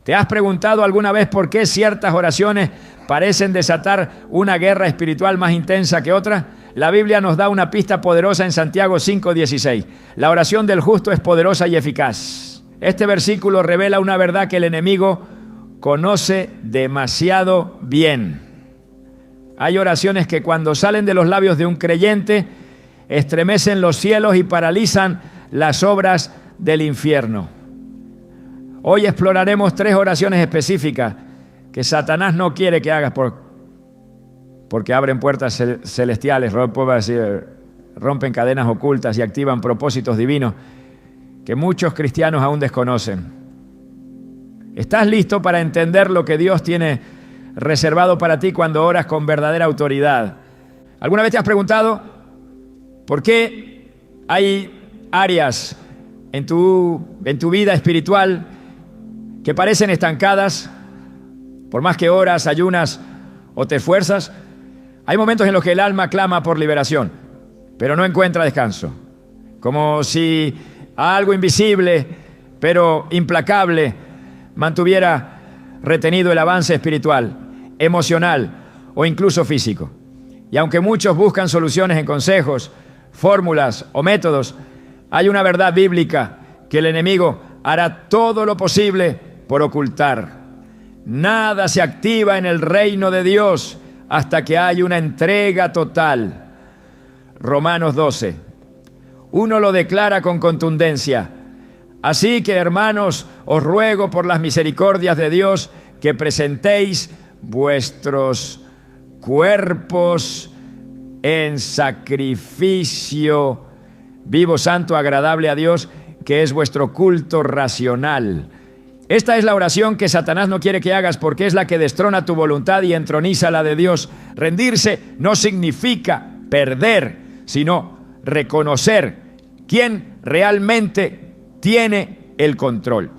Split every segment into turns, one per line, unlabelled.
¿Te has preguntado alguna vez por qué ciertas oraciones parecen desatar una guerra espiritual más intensa que otras? La Biblia nos da una pista poderosa en Santiago 5:16. La oración del justo es poderosa y eficaz. Este versículo revela una verdad que el enemigo conoce demasiado bien. Hay oraciones que cuando salen de los labios de un creyente estremecen los cielos y paralizan las obras del infierno. Hoy exploraremos 3 oraciones específicas que Satanás no quiere que hagas porque abren puertas celestiales, rompen cadenas ocultas y activan propósitos divinos que muchos cristianos aún desconocen. ¿Estás listo para entender lo que Dios tiene reservado para ti cuando oras con verdadera autoridad? ¿Alguna vez te has preguntado por qué hay áreas en tu vida espiritual que parecen estancadas? Por más que oras, ayunas o te esfuerzas, hay momentos en los que el alma clama por liberación, pero no encuentra descanso. Como si algo invisible, pero implacable, mantuviera retenido el avance espiritual, emocional o incluso físico. Y aunque muchos buscan soluciones en consejos, fórmulas o métodos, hay una verdad bíblica que el enemigo hará todo lo posible por ocultar. Nada se activa en el reino de Dios hasta que hay una entrega total. Romanos 12. Uno lo declara con contundencia. Así que, hermanos, os ruego por las misericordias de Dios que presentéis vuestros cuerpos en sacrificio vivo, santo, agradable a Dios, que es vuestro culto racional. Esta es la oración que Satanás no quiere que hagas porque es la que destrona tu voluntad y entroniza la de Dios. Rendirse no significa perder, sino reconocer quién realmente tiene el control.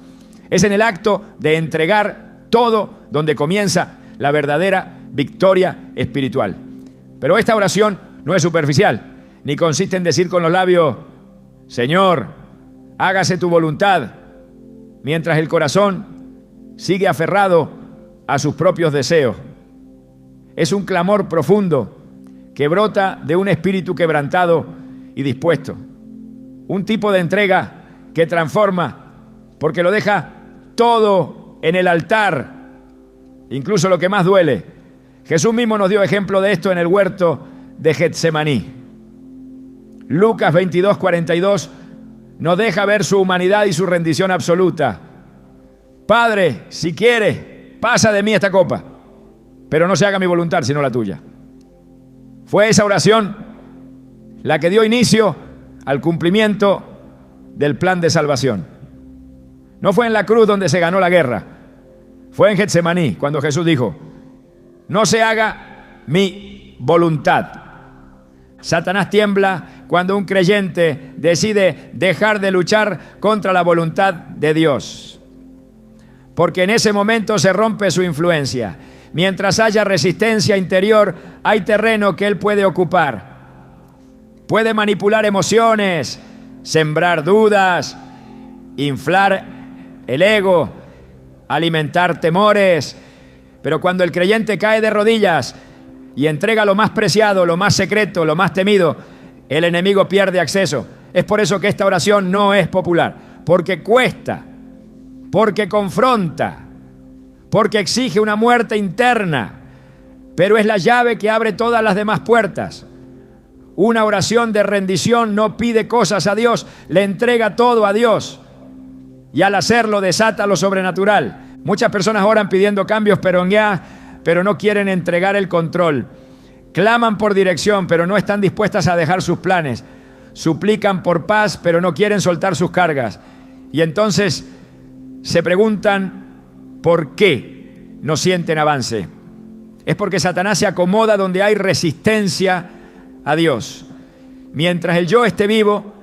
Es en el acto de entregar todo donde comienza la verdadera victoria espiritual. Pero esta oración no es superficial, ni consiste en decir con los labios: Señor, hágase tu voluntad, mientras el corazón sigue aferrado a sus propios deseos. Es un clamor profundo que brota de un espíritu quebrantado y dispuesto. Un tipo de entrega que transforma, porque lo deja todo en el altar, incluso lo que más duele. Jesús mismo nos dio ejemplo de esto en el huerto de Getsemaní. Lucas 22:42 nos deja ver su humanidad y su rendición absoluta. Padre, si quieres, pasa de mí esta copa, pero no se haga mi voluntad sino la tuya. Fue esa oración la que dio inicio al cumplimiento del plan de salvación. No fue en la cruz donde se ganó la guerra, fue en Getsemaní cuando Jesús dijo: no se haga mi voluntad. Satanás tiembla cuando un creyente decide dejar de luchar contra la voluntad de Dios, porque en ese momento se rompe su influencia. Mientras haya resistencia interior, hay terreno que él puede ocupar. Puede manipular emociones, sembrar dudas, inflar el ego, alimentar temores. Pero cuando el creyente cae de rodillas y entrega lo más preciado, lo más secreto, lo más temido, el enemigo pierde acceso. Es por eso que esta oración no es popular, porque cuesta, porque confronta, porque exige una muerte interna, pero es la llave que abre todas las demás puertas. Una oración de rendición no pide cosas a Dios, le entrega todo a Dios, y al hacerlo desata lo sobrenatural. Muchas personas oran pidiendo cambios, pero no quieren entregar el control. Claman por dirección, pero no están dispuestas a dejar sus planes. Suplican por paz, pero no quieren soltar sus cargas. Y entonces se preguntan por qué no sienten avance. Es porque Satanás se acomoda donde hay resistencia a Dios. Mientras el yo esté vivo,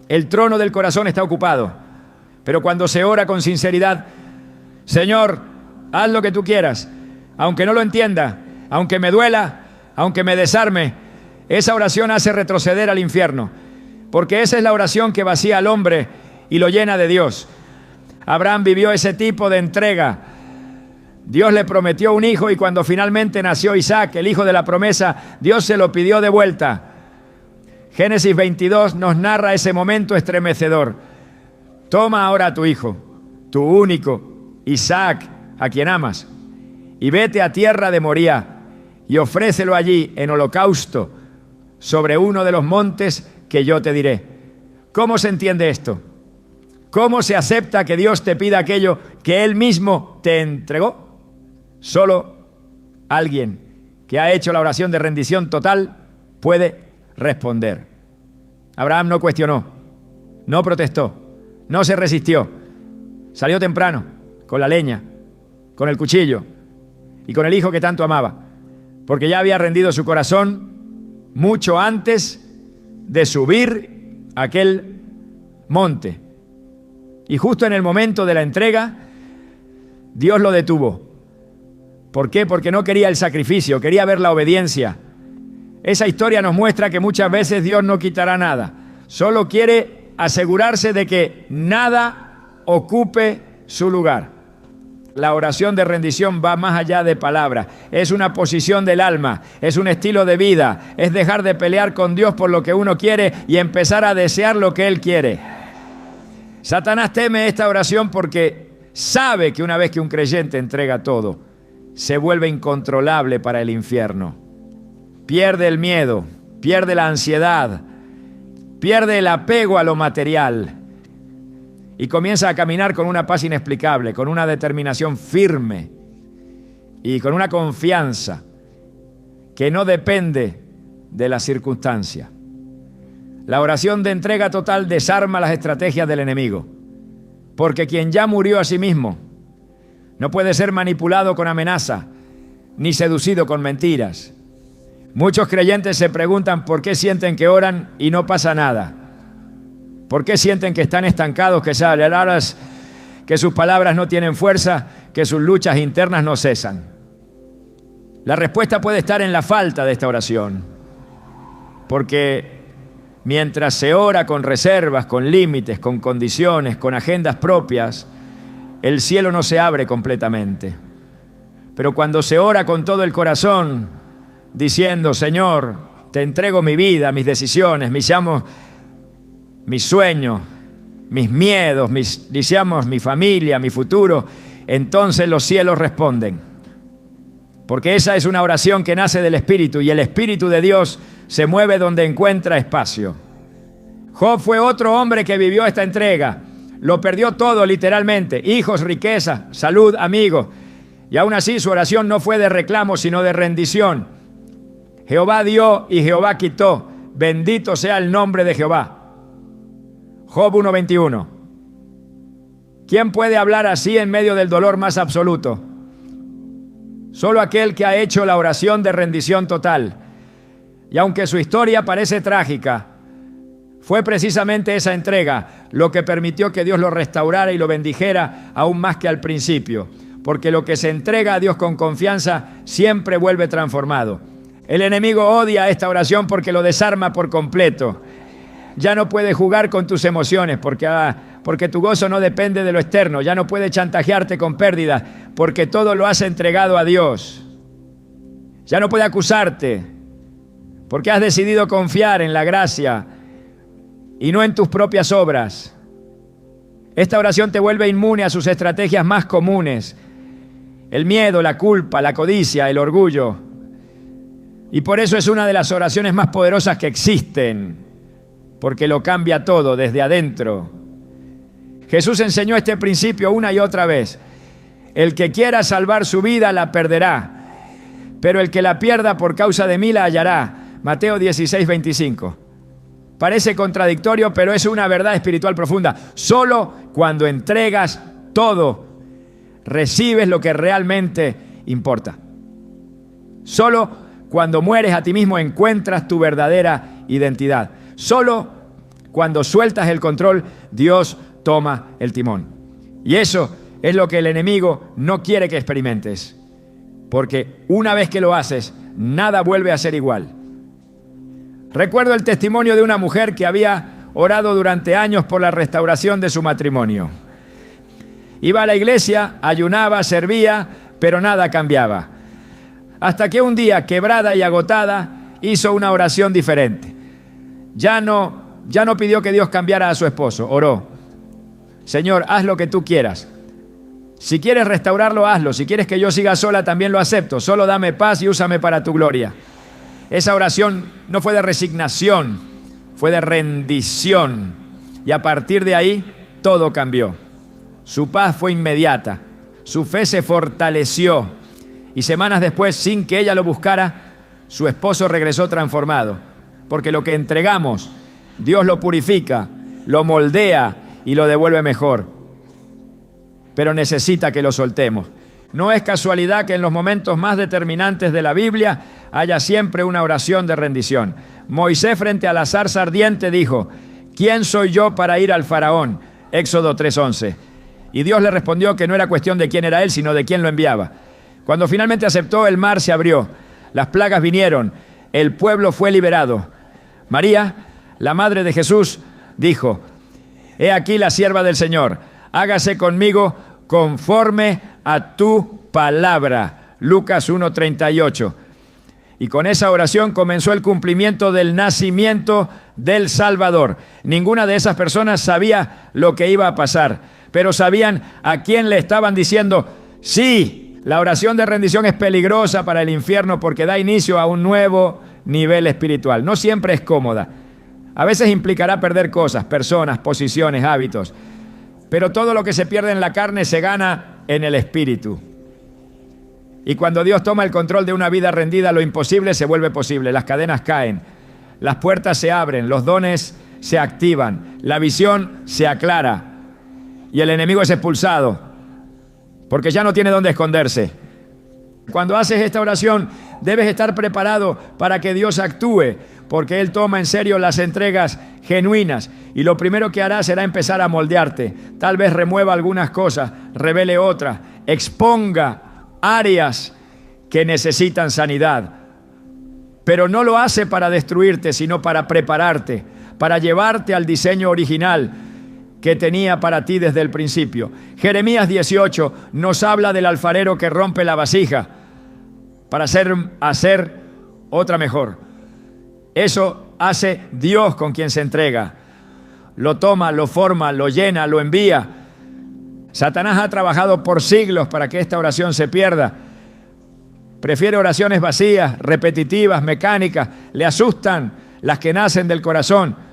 el trono del corazón está ocupado. Pero cuando se ora con sinceridad: Señor, haz lo que tú quieras, aunque no lo entienda, aunque me duela, aunque me desarme, esa oración hace retroceder al infierno, porque esa es la oración que vacía al hombre y lo llena de Dios. Abraham vivió ese tipo de entrega. Dios le prometió un hijo y cuando finalmente nació Isaac, el hijo de la promesa, Dios se lo pidió de vuelta. Génesis 22 nos narra ese momento estremecedor. Toma ahora a tu hijo, tu único, Isaac, a quien amas, y vete a tierra de Moría y ofrécelo allí en holocausto sobre uno de los montes que yo te diré. ¿Cómo se entiende esto? ¿Cómo se acepta que Dios te pida aquello que Él mismo te entregó? Solo alguien que ha hecho la oración de rendición total puede responder. Abraham no cuestionó, no protestó, no se resistió. Salió temprano, con la leña, con el cuchillo y con el hijo que tanto amaba, porque ya había rendido su corazón mucho antes de subir a aquel monte. Y justo en el momento de la entrega, Dios lo detuvo. ¿Por qué? Porque no quería el sacrificio, quería ver la obediencia. Esa historia nos muestra que muchas veces Dios no quitará nada. Solo quiere asegurarse de que nada ocupe su lugar. La oración de rendición va más allá de palabras. Es una posición del alma, es un estilo de vida, es dejar de pelear con Dios por lo que uno quiere y empezar a desear lo que Él quiere. Satanás teme esta oración porque sabe que una vez que un creyente entrega todo, se vuelve incontrolable para el infierno. Pierde el miedo, pierde la ansiedad, pierde el apego a lo material y comienza a caminar con una paz inexplicable, con una determinación firme y con una confianza que no depende de la circunstancia. La oración de entrega total desarma las estrategias del enemigo, porque quien ya murió a sí mismo no puede ser manipulado con amenaza ni seducido con mentiras. Muchos creyentes se preguntan por qué sienten que oran y no pasa nada. ¿Por qué sienten que están estancados, que sus palabras no tienen fuerza, que sus luchas internas no cesan? La respuesta puede estar en la falta de esta oración, porque mientras se ora con reservas, con límites, con condiciones, con agendas propias, el cielo no se abre completamente. Pero cuando se ora con todo el corazón, diciendo, Señor, te entrego mi vida, mis decisiones, mis sueños, mis miedos, mi familia, mi futuro, entonces los cielos responden. Porque esa es una oración que nace del Espíritu y el Espíritu de Dios se mueve donde encuentra espacio. Job fue otro hombre que vivió esta entrega. Lo perdió todo literalmente, hijos, riqueza, salud, amigos. Y aún así su oración no fue de reclamo, sino de rendición. Jehová dio y Jehová quitó. Bendito sea el nombre de Jehová. Job 1:21. ¿Quién puede hablar así en medio del dolor más absoluto? Solo aquel que ha hecho la oración de rendición total. Y aunque su historia parece trágica, fue precisamente esa entrega lo que permitió que Dios lo restaurara y lo bendijera aún más que al principio. Porque lo que se entrega a Dios con confianza siempre vuelve transformado. El enemigo odia esta oración porque lo desarma por completo. Ya no puede jugar con tus emociones porque tu gozo no depende de lo externo. Ya no puede chantajearte con pérdidas porque todo lo has entregado a Dios. Ya no puede acusarte porque has decidido confiar en la gracia y no en tus propias obras. Esta oración te vuelve inmune a sus estrategias más comunes: el miedo, la culpa, la codicia, el orgullo. Y por eso es una de las oraciones más poderosas que existen, porque lo cambia todo desde adentro. Jesús enseñó este principio una y otra vez. El que quiera salvar su vida la perderá, pero el que la pierda por causa de mí la hallará. Mateo 16:25. Parece contradictorio, pero es una verdad espiritual profunda. Solo cuando entregas todo, recibes lo que realmente importa. Solo cuando mueres a ti mismo encuentras tu verdadera identidad. Solo cuando sueltas el control, Dios toma el timón. Y eso es lo que el enemigo no quiere que experimentes. Porque una vez que lo haces, nada vuelve a ser igual. Recuerdo el testimonio de una mujer que había orado durante años por la restauración de su matrimonio. Iba a la iglesia, ayunaba, servía, pero nada cambiaba. Hasta que un día, quebrada y agotada, hizo una oración diferente. Ya no pidió que Dios cambiara a su esposo, oró: Señor, haz lo que tú quieras. Si quieres restaurarlo, hazlo. Si quieres que yo siga sola, también lo acepto. Solo dame paz y úsame para tu gloria. Esa oración no fue de resignación, fue de rendición. Y a partir de ahí, todo cambió. Su paz fue inmediata. Su fe se fortaleció. Y semanas después, sin que ella lo buscara, su esposo regresó transformado. Porque lo que entregamos, Dios lo purifica, lo moldea y lo devuelve mejor. Pero necesita que lo soltemos. No es casualidad que en los momentos más determinantes de la Biblia haya siempre una oración de rendición. Moisés, frente a la zarza ardiente, dijo: ¿quién soy yo para ir al faraón? Éxodo 3:11. Y Dios le respondió que no era cuestión de quién era él, sino de quién lo enviaba. Cuando finalmente aceptó, el mar se abrió, las plagas vinieron, el pueblo fue liberado. María, la madre de Jesús, dijo: he aquí la sierva del Señor, hágase conmigo conforme a tu palabra. Lucas 1:38. Y con esa oración comenzó el cumplimiento del nacimiento del Salvador. Ninguna de esas personas sabía lo que iba a pasar, pero sabían a quién le estaban diciendo sí. La oración de rendición es peligrosa para el infierno porque da inicio a un nuevo nivel espiritual. No siempre es cómoda. A veces implicará perder cosas, personas, posiciones, hábitos. Pero todo lo que se pierde en la carne se gana en el espíritu. Y cuando Dios toma el control de una vida rendida, lo imposible se vuelve posible. Las cadenas caen, las puertas se abren, los dones se activan, la visión se aclara y el enemigo es expulsado porque ya no tiene dónde esconderse. Cuando haces esta oración, debes estar preparado para que Dios actúe, porque Él toma en serio las entregas genuinas. Y lo primero que hará será empezar a moldearte. Tal vez remueva algunas cosas, revele otras, exponga áreas que necesitan sanidad. Pero no lo hace para destruirte, sino para prepararte, para llevarte al diseño original que tenía para ti desde el principio. Jeremías 18 nos habla del alfarero que rompe la vasija para hacer otra mejor. Eso hace Dios con quien se entrega. Lo toma, lo forma, lo llena, lo envía. Satanás ha trabajado por siglos para que esta oración se pierda. Prefiere oraciones vacías, repetitivas, mecánicas. Le asustan las que nacen del corazón.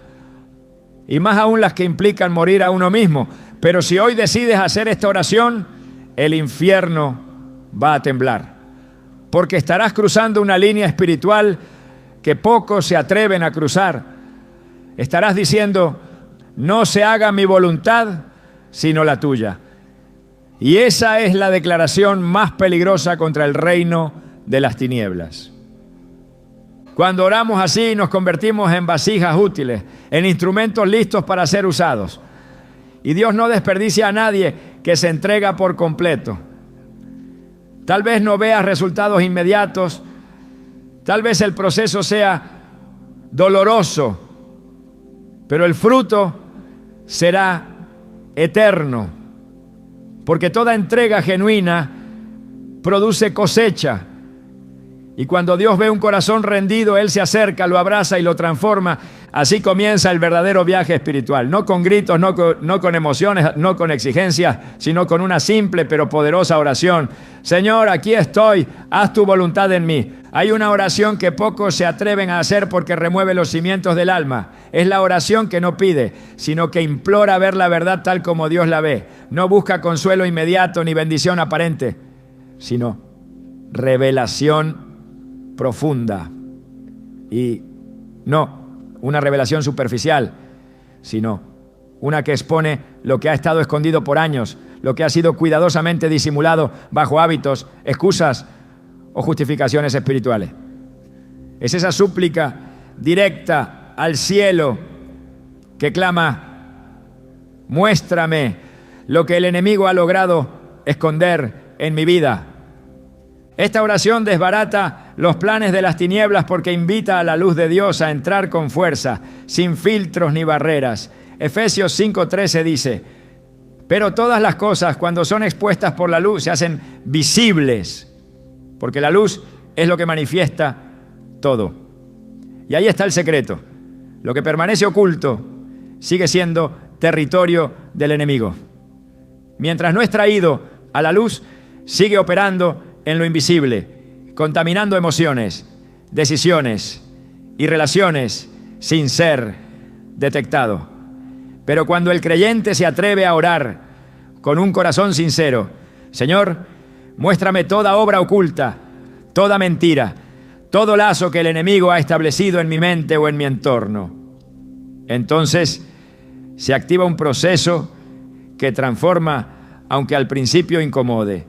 Y más aún las que implican morir a uno mismo. Pero si hoy decides hacer esta oración, el infierno va a temblar. Porque estarás cruzando una línea espiritual que pocos se atreven a cruzar. Estarás diciendo: no se haga mi voluntad, sino la tuya. Y esa es la declaración más peligrosa contra el reino de las tinieblas. Cuando oramos así, nos convertimos en vasijas útiles, en instrumentos listos para ser usados. Y Dios no desperdicia a nadie que se entrega por completo. Tal vez no veas resultados inmediatos, tal vez el proceso sea doloroso, pero el fruto será eterno, porque toda entrega genuina produce cosecha. Y cuando Dios ve un corazón rendido, Él se acerca, lo abraza y lo transforma. Así comienza el verdadero viaje espiritual. No con gritos, no con emociones, no con exigencias, sino con una simple pero poderosa oración. Señor, aquí estoy, haz tu voluntad en mí. Hay una oración que pocos se atreven a hacer porque remueve los cimientos del alma. Es la oración que no pide, sino que implora ver la verdad tal como Dios la ve. No busca consuelo inmediato ni bendición aparente, sino revelación profunda. Y no una revelación superficial, sino una que expone lo que ha estado escondido por años, lo que ha sido cuidadosamente disimulado bajo hábitos, excusas o justificaciones espirituales. Es esa súplica directa al cielo que clama: muéstrame lo que el enemigo ha logrado esconder en mi vida. Esta oración desbarata los planes de las tinieblas porque invita a la luz de Dios a entrar con fuerza, sin filtros ni barreras. Efesios 5:13 dice: Pero todas las cosas, cuando son expuestas por la luz, se hacen visibles, porque la luz es lo que manifiesta todo. Y ahí está el secreto. Lo que permanece oculto sigue siendo territorio del enemigo. Mientras no es traído a la luz, sigue operando en lo invisible, contaminando emociones, decisiones y relaciones sin ser detectado. Pero cuando el creyente se atreve a orar con un corazón sincero, Señor, muéstrame toda obra oculta, toda mentira, todo lazo que el enemigo ha establecido en mi mente o en mi entorno. Entonces se activa un proceso que transforma, aunque al principio incomode.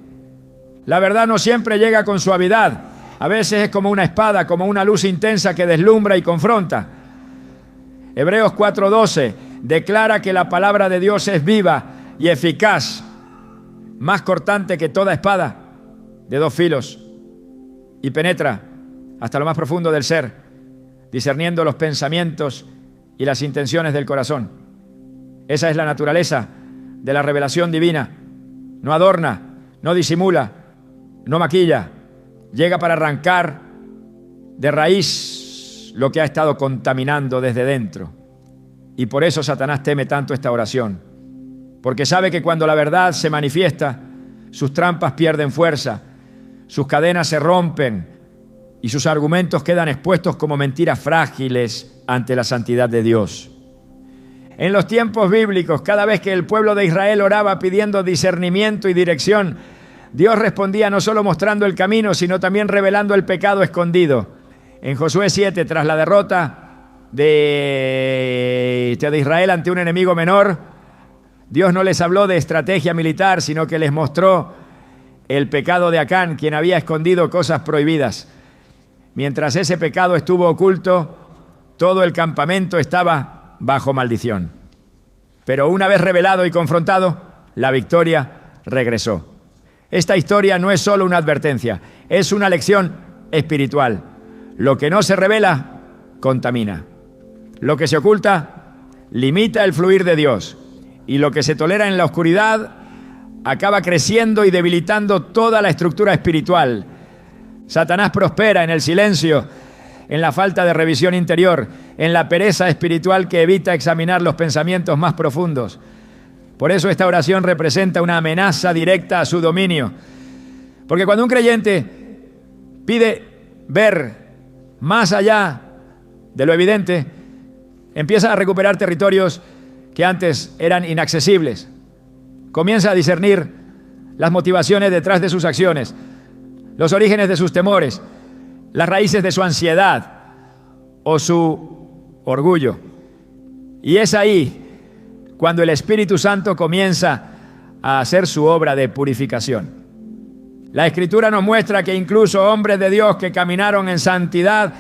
La verdad no siempre llega con suavidad. A veces es como una espada, como una luz intensa que deslumbra y confronta. Hebreos 4:12 declara que la palabra de Dios es viva y eficaz, más cortante que toda espada de dos filos, y penetra hasta lo más profundo del ser, discerniendo los pensamientos y las intenciones del corazón. Esa es la naturaleza de la revelación divina. No adorna, no disimula, no maquilla. Llega para arrancar de raíz lo que ha estado contaminando desde dentro. Y por eso Satanás teme tanto esta oración, porque sabe que cuando la verdad se manifiesta, sus trampas pierden fuerza, sus cadenas se rompen y sus argumentos quedan expuestos como mentiras frágiles ante la santidad de Dios. En los tiempos bíblicos, cada vez que el pueblo de Israel oraba pidiendo discernimiento y dirección, Dios respondía no solo mostrando el camino, sino también revelando el pecado escondido. En Josué 7, tras la derrota de Israel ante un enemigo menor, Dios no les habló de estrategia militar, sino que les mostró el pecado de Acán, quien había escondido cosas prohibidas. Mientras ese pecado estuvo oculto, todo el campamento estaba bajo maldición. Pero una vez revelado y confrontado, la victoria regresó. Esta historia no es solo una advertencia, es una lección espiritual. Lo que no se revela, contamina. Lo que se oculta, limita el fluir de Dios. Y lo que se tolera en la oscuridad, acaba creciendo y debilitando toda la estructura espiritual. Satanás prospera en el silencio, en la falta de revisión interior, en la pereza espiritual que evita examinar los pensamientos más profundos. Por eso esta oración representa una amenaza directa a su dominio. Porque cuando un creyente pide ver más allá de lo evidente, empieza a recuperar territorios que antes eran inaccesibles. Comienza a discernir las motivaciones detrás de sus acciones, los orígenes de sus temores, las raíces de su ansiedad o su orgullo. Y es ahí cuando el Espíritu Santo comienza a hacer su obra de purificación. La Escritura nos muestra que incluso hombres de Dios que caminaron en santidad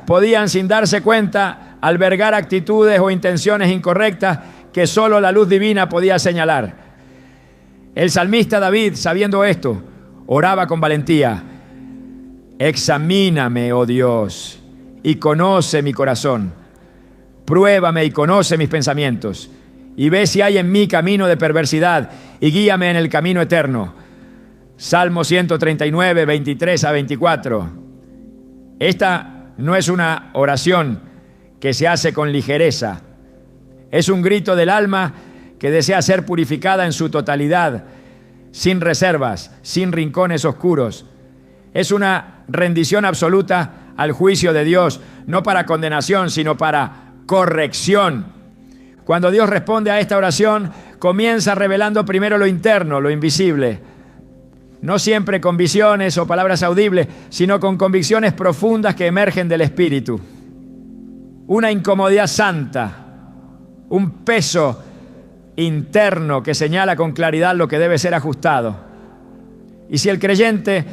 podían, sin darse cuenta, albergar actitudes o intenciones incorrectas que solo la luz divina podía señalar. El salmista David, sabiendo esto, oraba con valentía: examíname, oh Dios, y conoce mi corazón. Pruébame y conoce mis pensamientos, y ve si hay en mí camino de perversidad, y guíame en el camino eterno. Salmo 139, 23 a 24. Esta no es una oración que se hace con ligereza. Es un grito del alma que desea ser purificada en su totalidad, sin reservas, sin rincones oscuros. Es una rendición absoluta al juicio de Dios, no para condenación, sino para corrección. Cuando Dios responde a esta oración, comienza revelando primero lo interno, lo invisible. No siempre con visiones o palabras audibles, sino con convicciones profundas que emergen del Espíritu. Una incomodidad santa, un peso interno que señala con claridad lo que debe ser ajustado. Y si el creyente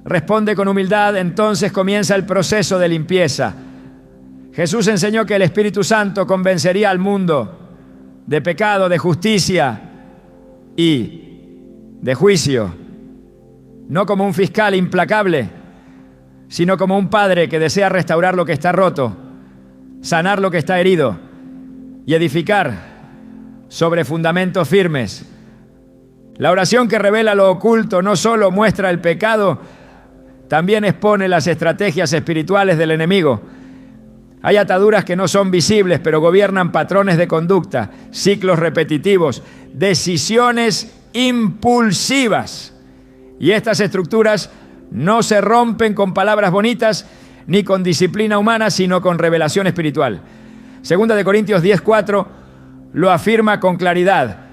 responde con humildad, entonces comienza el proceso de limpieza. Jesús enseñó que el Espíritu Santo convencería al mundo de pecado, de justicia y de juicio, no como un fiscal implacable, sino como un padre que desea restaurar lo que está roto, sanar lo que está herido y edificar sobre fundamentos firmes. La oración que revela lo oculto no solo muestra el pecado, también expone las estrategias espirituales del enemigo. Hay ataduras que no son visibles, pero gobiernan patrones de conducta, ciclos repetitivos, decisiones impulsivas. Y estas estructuras no se rompen con palabras bonitas ni con disciplina humana, sino con revelación espiritual. Segunda de Corintios 10:4 lo afirma con claridad.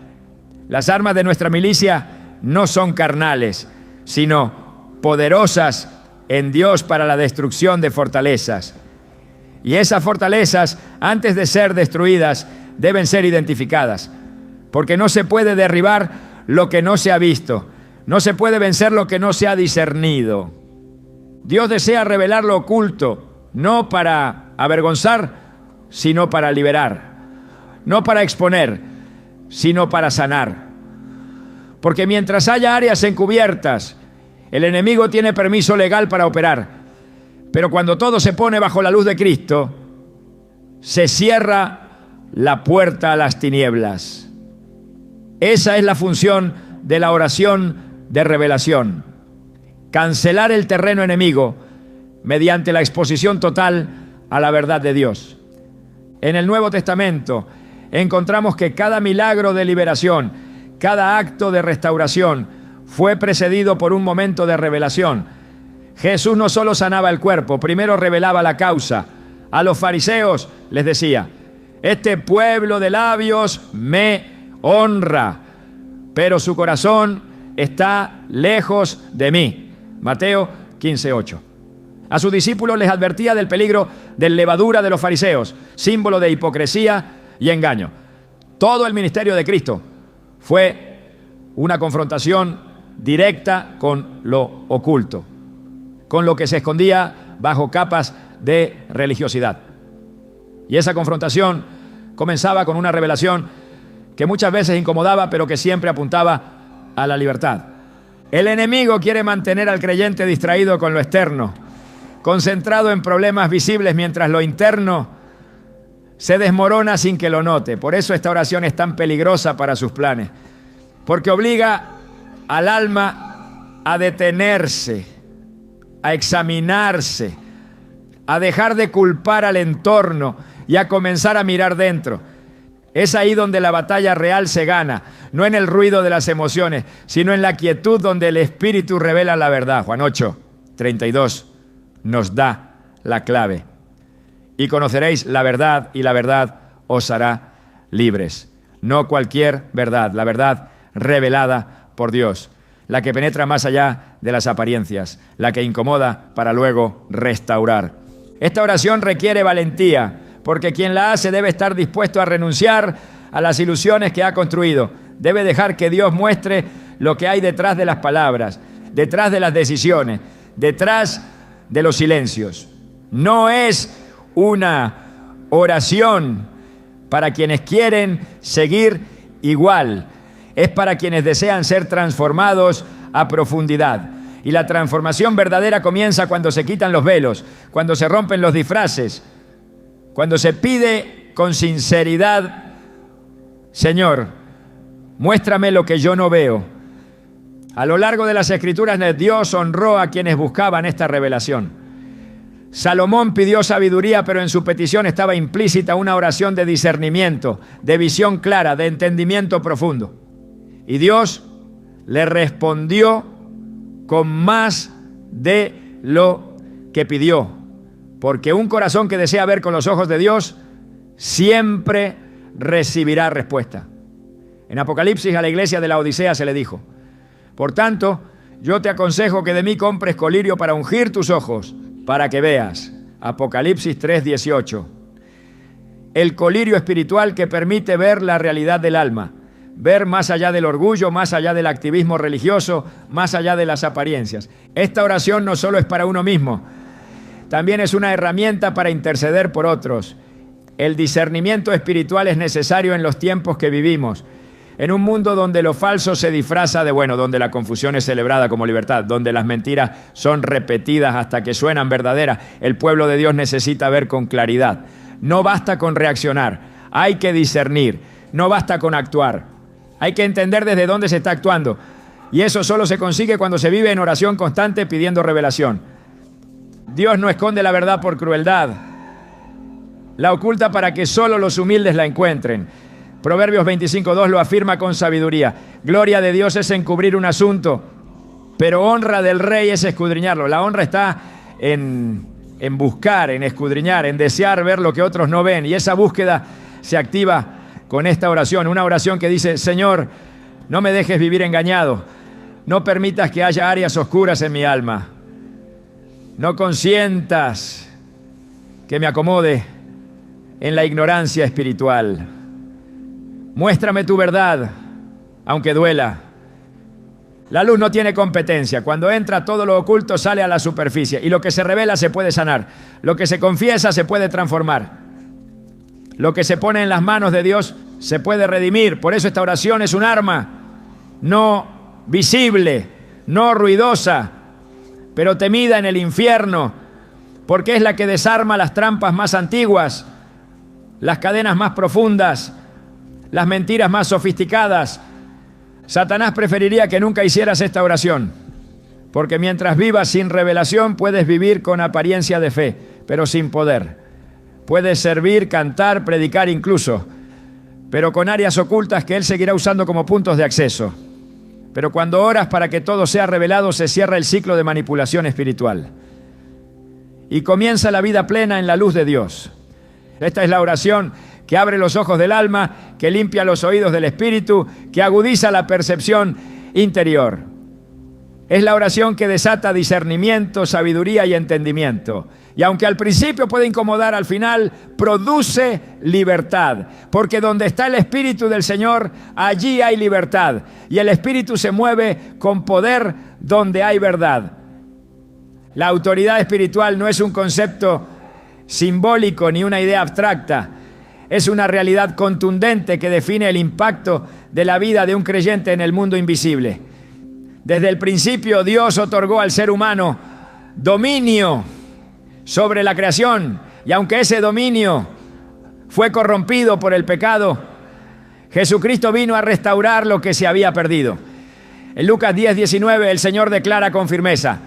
Las armas de nuestra milicia no son carnales, sino poderosas en Dios para la destrucción de fortalezas. Y esas fortalezas, antes de ser destruidas, deben ser identificadas, porque no se puede derribar lo que no se ha visto, no se puede vencer lo que no se ha discernido. Dios desea revelar lo oculto, no para avergonzar, sino para liberar, no para exponer, sino para sanar. Porque mientras haya áreas encubiertas, el enemigo tiene permiso legal para operar. Pero cuando todo se pone bajo la luz de Cristo, se cierra la puerta a las tinieblas. Esa es la función de la oración de revelación. Cancelar el terreno enemigo mediante la exposición total a la verdad de Dios. En el Nuevo Testamento encontramos que cada milagro de liberación, cada acto de restauración fue precedido por un momento de revelación. Jesús no solo sanaba el cuerpo, primero revelaba la causa. A los fariseos les decía: este pueblo de labios me honra, pero su corazón está lejos de mí. Mateo 15:8. A sus discípulos les advertía del peligro de levadura de los fariseos, símbolo de hipocresía y engaño. Todo el ministerio de Cristo fue una confrontación directa con lo oculto, con lo que se escondía bajo capas de religiosidad. Y esa confrontación comenzaba con una revelación que muchas veces incomodaba, pero que siempre apuntaba a la libertad. El enemigo quiere mantener al creyente distraído con lo externo, concentrado en problemas visibles, mientras lo interno se desmorona sin que lo note. Por eso esta oración es tan peligrosa para sus planes, porque obliga al alma a detenerse, a examinarse, a dejar de culpar al entorno y a comenzar a mirar dentro. Es ahí donde la batalla real se gana, no en el ruido de las emociones, sino en la quietud donde el Espíritu revela la verdad. Juan 8:32 nos da la clave. Y conoceréis la verdad, y la verdad os hará libres. No cualquier verdad, la verdad revelada por Dios, la que penetra más allá de las apariencias, la que incomoda para luego restaurar. Esta oración requiere valentía, porque quien la hace debe estar dispuesto a renunciar a las ilusiones que ha construido. Debe dejar que Dios muestre lo que hay detrás de las palabras, detrás de las decisiones, detrás de los silencios. No es una oración para quienes quieren seguir igual. Es para quienes desean ser transformados a profundidad. Y la transformación verdadera comienza cuando se quitan los velos, cuando se rompen los disfraces, cuando se pide con sinceridad: Señor, muéstrame lo que yo no veo. A lo largo de las Escrituras, Dios honró a quienes buscaban esta revelación. Salomón pidió sabiduría, pero en su petición estaba implícita una oración de discernimiento, de visión clara, de entendimiento profundo. Y Dios le respondió con más de lo que pidió, porque un corazón que desea ver con los ojos de Dios siempre recibirá respuesta. En Apocalipsis a la iglesia de la Odisea se le dijo: por tanto, yo te aconsejo que de mí compres colirio para ungir tus ojos, para que veas. Apocalipsis 3:18. El colirio espiritual que permite ver la realidad del alma, ver más allá del orgullo, más allá del activismo religioso, más allá de las apariencias. Esta oración no solo es para uno mismo, también es una herramienta para interceder por otros. El discernimiento espiritual es necesario en los tiempos que vivimos, en un mundo donde lo falso se disfraza de bueno, donde la confusión es celebrada como libertad, donde las mentiras son repetidas hasta que suenan verdaderas. El pueblo de Dios necesita ver con claridad. No basta con reaccionar, hay que discernir. no basta con actuar. Hay que entender desde dónde se está actuando. Y eso solo se consigue cuando se vive en oración constante pidiendo revelación. Dios no esconde la verdad por crueldad. La oculta para que solo los humildes la encuentren. Proverbios 25:2 lo afirma con sabiduría. Gloria de Dios es encubrir un asunto, pero honra del rey es escudriñarlo. La honra está en buscar, en escudriñar, en desear ver lo que otros no ven. Y esa búsqueda se activa con esta oración. Una oración que dice: Señor, no me dejes vivir engañado. No permitas que haya áreas oscuras en mi alma. No consientas que me acomode en la ignorancia espiritual. Muéstrame tu verdad, aunque duela. La luz no tiene competencia. Cuando entra, todo lo oculto sale a la superficie. Y lo que se revela se puede sanar. Lo que se confiesa se puede transformar. Lo que se pone en las manos de Dios se puede redimir. Por eso esta oración es un arma, no visible, no ruidosa, pero temida en el infierno, porque es la que desarma las trampas más antiguas, las cadenas más profundas, las mentiras más sofisticadas. Satanás preferiría que nunca hicieras esta oración, porque mientras vivas sin revelación puedes vivir con apariencia de fe, pero sin poder. Puedes servir, cantar, predicar incluso, pero con áreas ocultas que él seguirá usando como puntos de acceso. Pero cuando oras para que todo sea revelado, se cierra el ciclo de manipulación espiritual y comienza la vida plena en la luz de Dios. Esta es la oración que abre los ojos del alma, que limpia los oídos del espíritu, que agudiza la percepción interior. Es la oración que desata discernimiento, sabiduría y entendimiento. Y aunque al principio puede incomodar, al final produce libertad. Porque donde está el Espíritu del Señor, allí hay libertad. Y el Espíritu se mueve con poder donde hay verdad. La autoridad espiritual no es un concepto simbólico ni una idea abstracta. Es una realidad contundente que define el impacto de la vida de un creyente en el mundo invisible. Desde el principio, Dios otorgó al ser humano dominio sobre la creación, y aunque ese dominio fue corrompido por el pecado, Jesucristo vino a restaurar lo que se había perdido. En Lucas 10:19 el Señor declara con firmeza: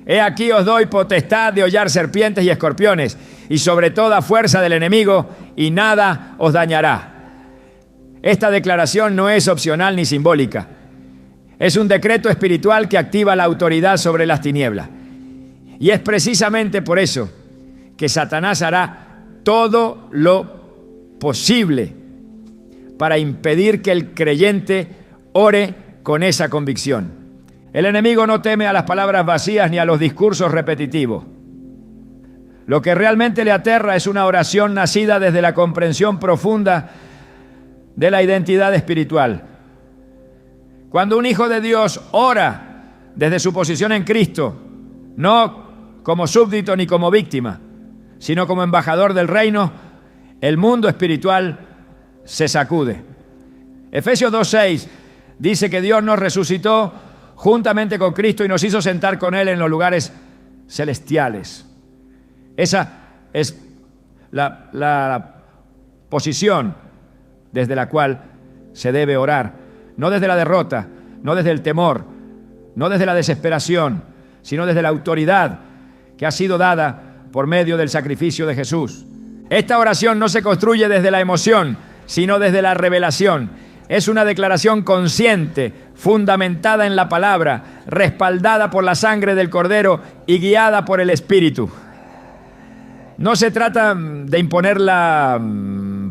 He aquí os doy potestad de hollar serpientes y escorpiones, y sobre toda fuerza del enemigo, y nada os dañará. Esta declaración no es opcional ni simbólica. Es un decreto espiritual que activa la autoridad sobre las tinieblas. Y es precisamente por eso que Satanás hará todo lo posible para impedir que el creyente ore con esa convicción. El enemigo no teme a las palabras vacías ni a los discursos repetitivos. Lo que realmente le aterra es una oración nacida desde la comprensión profunda de la identidad espiritual. Cuando un hijo de Dios ora desde su posición en Cristo, no como súbdito ni como víctima, sino como embajador del reino, el mundo espiritual se sacude. Efesios 2:6 dice que Dios nos resucitó juntamente con Cristo y nos hizo sentar con Él en los lugares celestiales. Esa es la posición desde la cual se debe orar. No desde la derrota, no desde el temor, no desde la desesperación, sino desde la autoridad que ha sido dada por medio del sacrificio de Jesús. Esta oración no se construye desde la emoción, sino desde la revelación. Es una declaración consciente, fundamentada en la palabra, respaldada por la sangre del Cordero y guiada por el Espíritu. No se trata de imponer la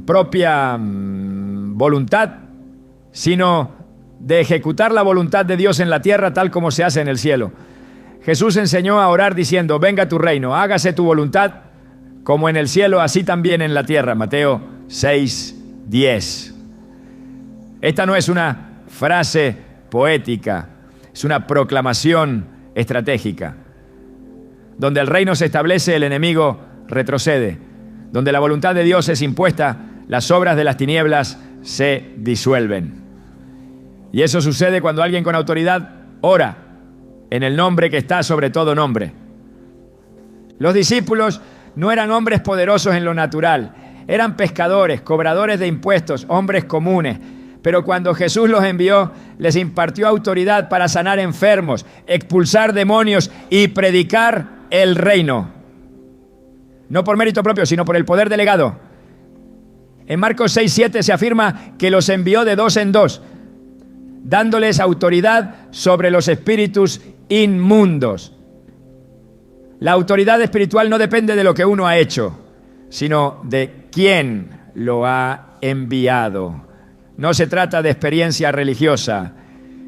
propia voluntad, sino de ejecutar la voluntad de Dios en la tierra tal como se hace en el cielo. Jesús enseñó a orar diciendo: venga tu reino, hágase tu voluntad como en el cielo, así también en la tierra. Mateo 6:10. Esta no es una frase poética, es una proclamación estratégica. Donde el reino se establece, el enemigo retrocede. Donde la voluntad de Dios es impuesta, las obras de las tinieblas se disuelven. Y eso sucede cuando alguien con autoridad ora en el nombre que está sobre todo nombre. Los discípulos no eran hombres poderosos en lo natural, Eran pescadores, cobradores de impuestos, hombres comunes. Pero cuando Jesús los envió, les impartió autoridad para sanar enfermos, expulsar demonios y predicar el reino. No por mérito propio, sino por el poder delegado. En Marcos 6:7 se afirma que los envió de dos en dos, dándoles autoridad sobre los espíritus inmundos. La autoridad espiritual no depende de lo que uno ha hecho, sino de quién lo ha enviado. No se trata de experiencia religiosa,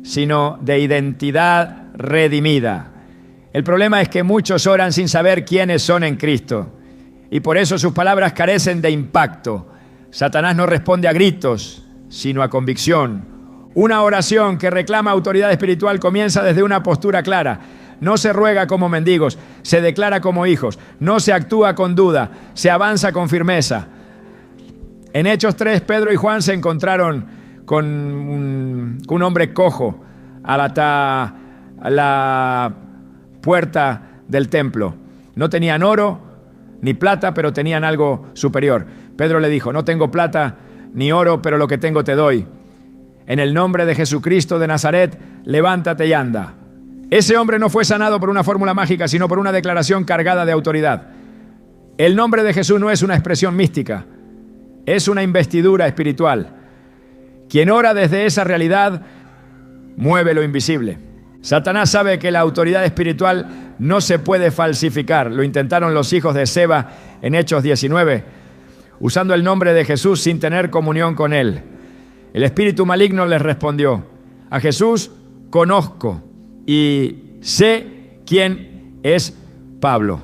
sino de identidad redimida. El problema es que muchos oran sin saber quiénes son en Cristo, y por eso sus palabras carecen de impacto. Satanás no responde a gritos, sino a convicción. Una oración que reclama autoridad espiritual comienza desde una postura clara. No se ruega como mendigos, se declara como hijos. No se actúa con duda, se avanza con firmeza. En Hechos 3, Pedro y Juan se encontraron con un hombre cojo a la puerta del templo. No tenían oro ni plata, pero tenían algo superior. Pedro le dijo: no tengo plata ni oro, pero lo que tengo te doy. En el nombre de Jesucristo de Nazaret, levántate y anda. Ese hombre no fue sanado por una fórmula mágica, sino por una declaración cargada de autoridad. El nombre de Jesús no es una expresión mística, es una investidura espiritual. Quien ora desde esa realidad mueve lo invisible. Satanás sabe que la autoridad espiritual no se puede falsificar. Lo intentaron los hijos de Seba en Hechos 19, usando el nombre de Jesús sin tener comunión con él. El espíritu maligno les respondió: a Jesús conozco y sé quién es Pablo,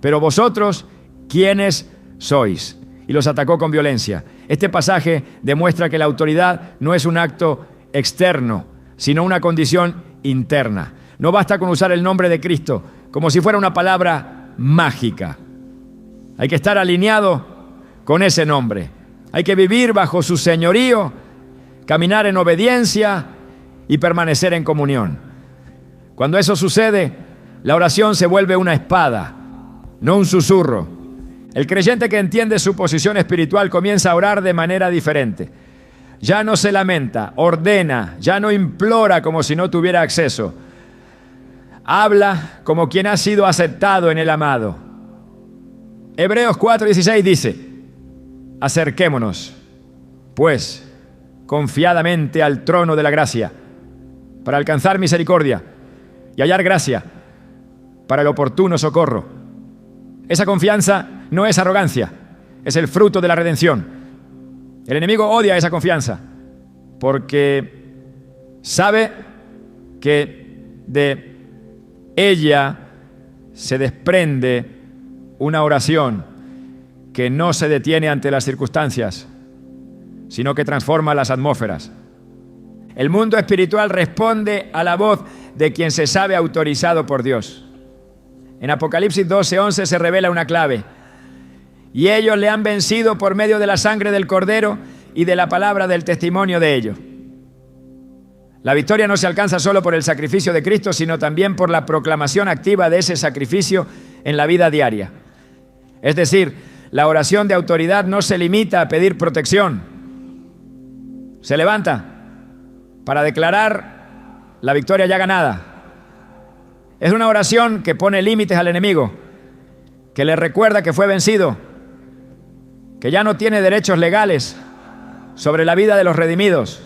pero vosotros, ¿quiénes sois? Y los atacó con violencia. Este pasaje demuestra que la autoridad no es un acto externo, sino una condición interna. No basta con usar el nombre de Cristo como si fuera una palabra mágica. Hay que estar alineado con ese nombre. Hay que vivir bajo su señorío, caminar en obediencia y permanecer en comunión. Cuando eso sucede, la oración se vuelve una espada, no un susurro. El creyente que entiende su posición espiritual comienza a orar de manera diferente. Ya no se lamenta, ordena, ya no implora como si no tuviera acceso. Habla como quien ha sido aceptado en el amado. Hebreos 4:16 dice: acerquémonos, pues, confiadamente al trono de la gracia, para alcanzar misericordia y hallar gracia para el oportuno socorro. Esa confianza no es arrogancia, es el fruto de la redención. El enemigo odia esa confianza porque sabe que de ella se desprende una oración que no se detiene ante las circunstancias, sino que transforma las atmósferas. El mundo espiritual responde a la voz de quien se sabe autorizado por Dios. En Apocalipsis 12:11 se revela una clave: y ellos le han vencido por medio de la sangre del Cordero y de la palabra del testimonio de ellos. La victoria no se alcanza solo por el sacrificio de Cristo, sino también por la proclamación activa de ese sacrificio en la vida diaria. Es decir, la oración de autoridad no se limita a pedir protección. Se levanta para declarar la victoria ya ganada. Es una oración que pone límites al enemigo, que le recuerda que fue vencido, que ya no tiene derechos legales sobre la vida de los redimidos.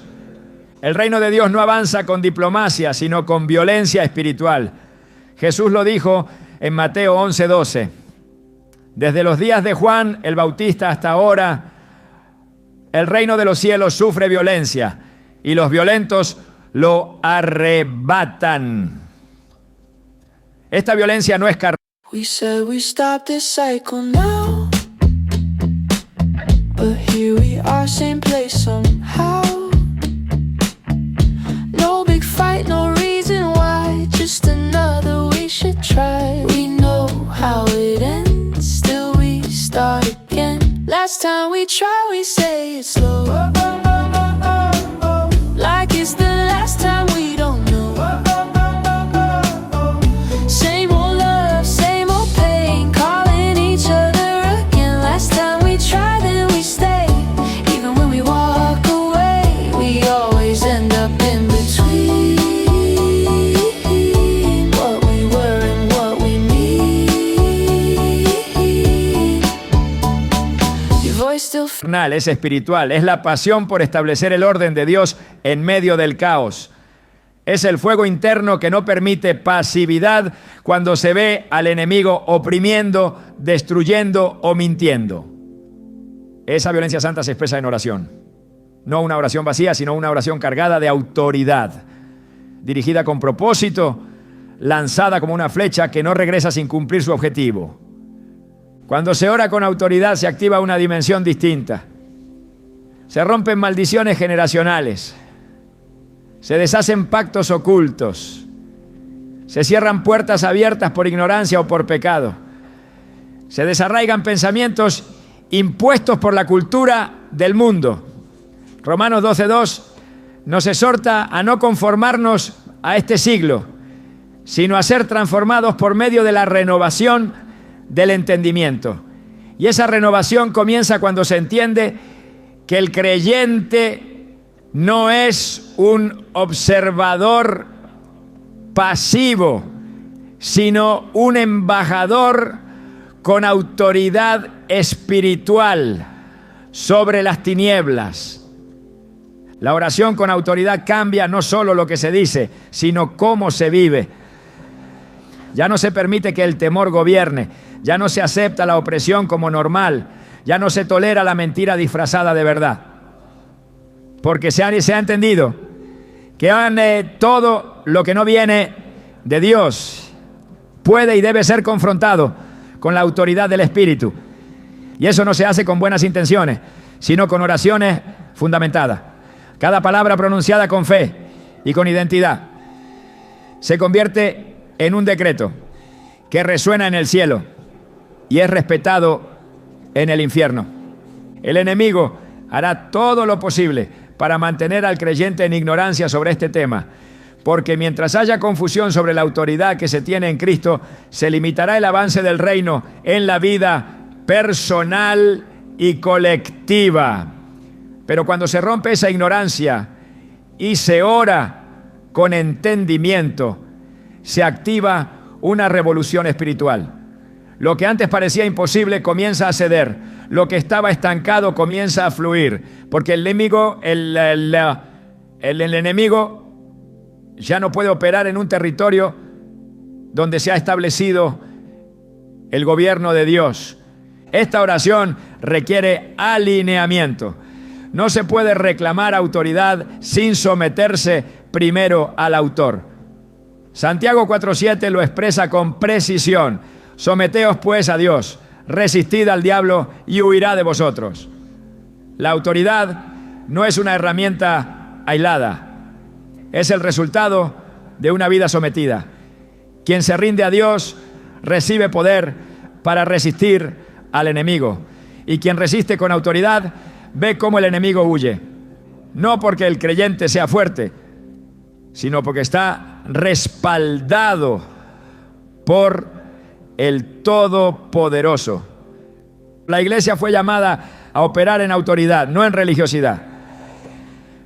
El reino de Dios no avanza con diplomacia, sino con violencia espiritual. Jesús lo dijo en Mateo 11:12. Desde los días de Juan el Bautista hasta ahora, el reino de los cielos sufre violencia y los violentos lo arrebatan. Esta violencia no es carnal.
We said we stopped this cycle now, but here we are, same place somehow. No big fight, no reason why, just another we should try. We know how it ends, still we start again. Last time we tried, we say it slow, like it's the last time, we don't know. Same old love, same old pain, calling each other again. Last time we tried, then
carnal, es espiritual. Es la pasión por establecer el orden de Dios en medio del caos. Es el fuego interno que no permite pasividad cuando se ve al enemigo oprimiendo, destruyendo o mintiendo. Esa violencia santa se expresa en oración. No una oración vacía, sino una oración cargada de autoridad, dirigida con propósito, lanzada como una flecha que no regresa sin cumplir su objetivo. Cuando se ora con autoridad se activa una dimensión distinta. Se rompen maldiciones generacionales. Se deshacen pactos ocultos. Se cierran puertas abiertas por ignorancia o por pecado. Se desarraigan pensamientos impuestos por la cultura del mundo. Romanos 12:2 nos exhorta a no conformarnos a este siglo, sino a ser transformados por medio de la renovación del entendimiento. Y esa renovación comienza cuando se entiende que el creyente no es un observador pasivo, sino un embajador con autoridad espiritual sobre las tinieblas. La oración con autoridad cambia no solo lo que se dice, sino cómo se vive. Ya no se permite que el temor gobierne, ya no se acepta la opresión como normal, ya no se tolera la mentira disfrazada de verdad. Porque se ha entendido que todo lo que no viene de Dios puede y debe ser confrontado con la autoridad del Espíritu. Y eso no se hace con buenas intenciones, sino con oraciones fundamentadas. Cada palabra pronunciada con fe y con identidad se convierte en un decreto que resuena en el cielo y es respetado en el infierno. El enemigo hará todo lo posible para mantener al creyente en ignorancia sobre este tema, porque mientras haya confusión sobre la autoridad que se tiene en Cristo, se limitará el avance del reino en la vida personal y colectiva. Pero cuando se rompe esa ignorancia y se ora con entendimiento, se activa una revolución espiritual. Lo que antes parecía imposible comienza a ceder. Lo que estaba estancado comienza a fluir. Porque el enemigo ya no puede operar en un territorio donde se ha establecido el gobierno de Dios. Esta oración requiere alineamiento. No se puede reclamar autoridad sin someterse primero al autor. Santiago 4:7 lo expresa con precisión. Someteos pues a Dios, resistid al diablo y huirá de vosotros. La autoridad no es una herramienta aislada, es el resultado de una vida sometida. Quien se rinde a Dios recibe poder para resistir al enemigo. Y quien resiste con autoridad ve cómo el enemigo huye. No porque el creyente sea fuerte, sino porque está respaldado por el Todopoderoso. La iglesia fue llamada a operar en autoridad, no en religiosidad.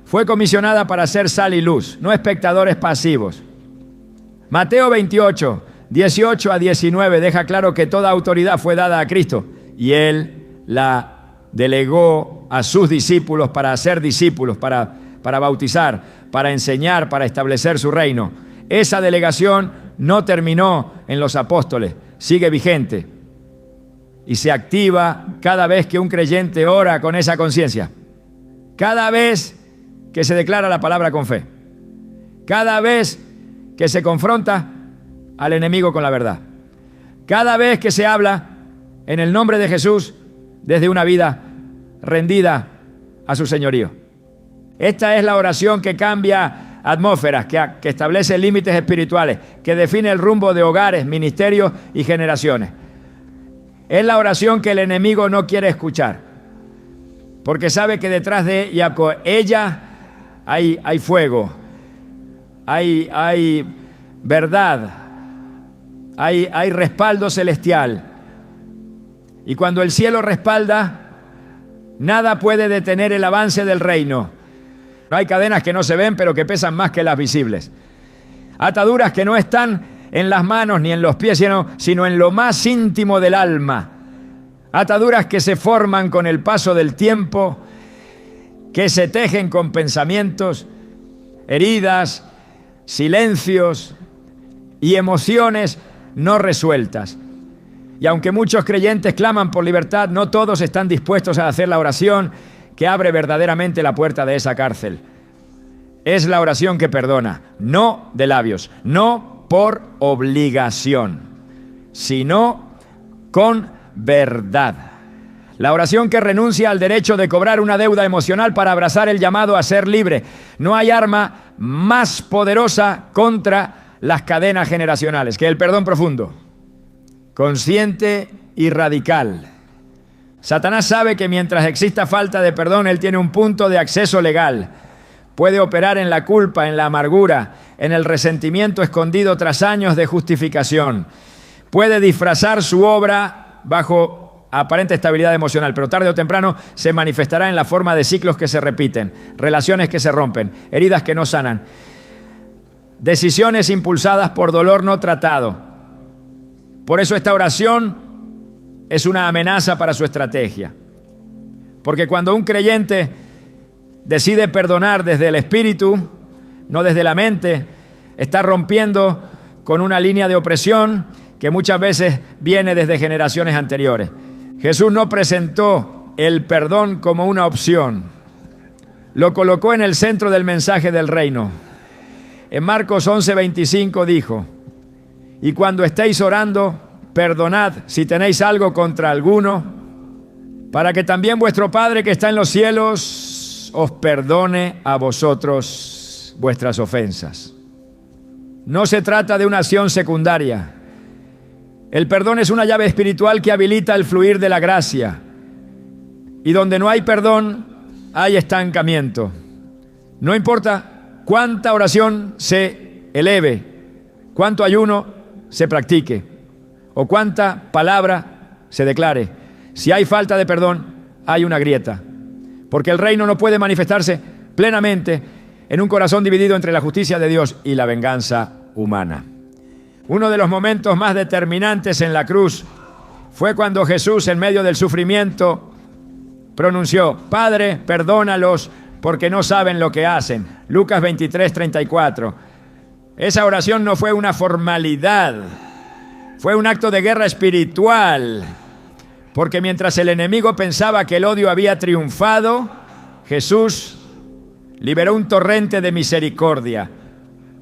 Fue comisionada para ser sal y luz, no espectadores pasivos. Mateo 28, 18 a 19 deja claro que toda autoridad fue dada a Cristo y Él la delegó a sus discípulos para hacer discípulos, para bautizar, para enseñar, para establecer su reino. Esa delegación no terminó en los apóstoles, sigue vigente y se activa cada vez que un creyente ora con esa conciencia, cada vez que se declara la palabra con fe, cada vez que se confronta al enemigo con la verdad, cada vez que se habla en el nombre de Jesús desde una vida rendida a su señorío. Esta es la oración que cambia atmósferas, que establece límites espirituales, que define el rumbo de hogares, ministerios y generaciones. Es la oración que el enemigo no quiere escuchar, porque sabe que detrás de ella hay fuego, hay verdad, hay respaldo celestial. Y cuando el cielo respalda, nada puede detener el avance del reino. No hay cadenas que no se ven, pero que pesan más que las visibles. Ataduras que no están en las manos ni en los pies, sino en lo más íntimo del alma. Ataduras que se forman con el paso del tiempo, que se tejen con pensamientos, heridas, silencios y emociones no resueltas. Y aunque muchos creyentes claman por libertad, no todos están dispuestos a hacer la oración que abre verdaderamente la puerta de esa cárcel. Es la oración que perdona, no de labios, no por obligación, sino con verdad. La oración que renuncia al derecho de cobrar una deuda emocional para abrazar el llamado a ser libre. No hay arma más poderosa contra las cadenas generacionales que el perdón profundo, consciente y radical. Satanás sabe que mientras exista falta de perdón, él tiene un punto de acceso legal. Puede operar en la culpa, en la amargura, en el resentimiento escondido tras años de justificación. Puede disfrazar su obra bajo aparente estabilidad emocional, pero tarde o temprano se manifestará en la forma de ciclos que se repiten, relaciones que se rompen, heridas que no sanan, decisiones impulsadas por dolor no tratado. Por eso esta oración es una amenaza para su estrategia. Porque cuando un creyente decide perdonar desde el espíritu, no desde la mente, está rompiendo con una línea de opresión que muchas veces viene desde generaciones anteriores. Jesús no presentó el perdón como una opción, lo colocó en el centro del mensaje del reino. En Marcos 11:25 dijo: y cuando estéis orando, perdonad si tenéis algo contra alguno, para que también vuestro Padre que está en los cielos os perdone a vosotros vuestras ofensas. No se trata de una acción secundaria. El perdón es una llave espiritual que habilita el fluir de la gracia. Y donde no hay perdón, hay estancamiento. No importa cuánta oración se eleve, cuánto ayuno se practique o cuánta palabra se declare. Si hay falta de perdón, hay una grieta. Porque el reino no puede manifestarse plenamente en un corazón dividido entre la justicia de Dios y la venganza humana. Uno de los momentos más determinantes en la cruz fue cuando Jesús, en medio del sufrimiento, pronunció: Padre, perdónalos porque no saben lo que hacen. Lucas 23:34. Esa oración no fue una formalidad, fue un acto de guerra espiritual. Porque mientras el enemigo pensaba que el odio había triunfado, Jesús liberó un torrente de misericordia.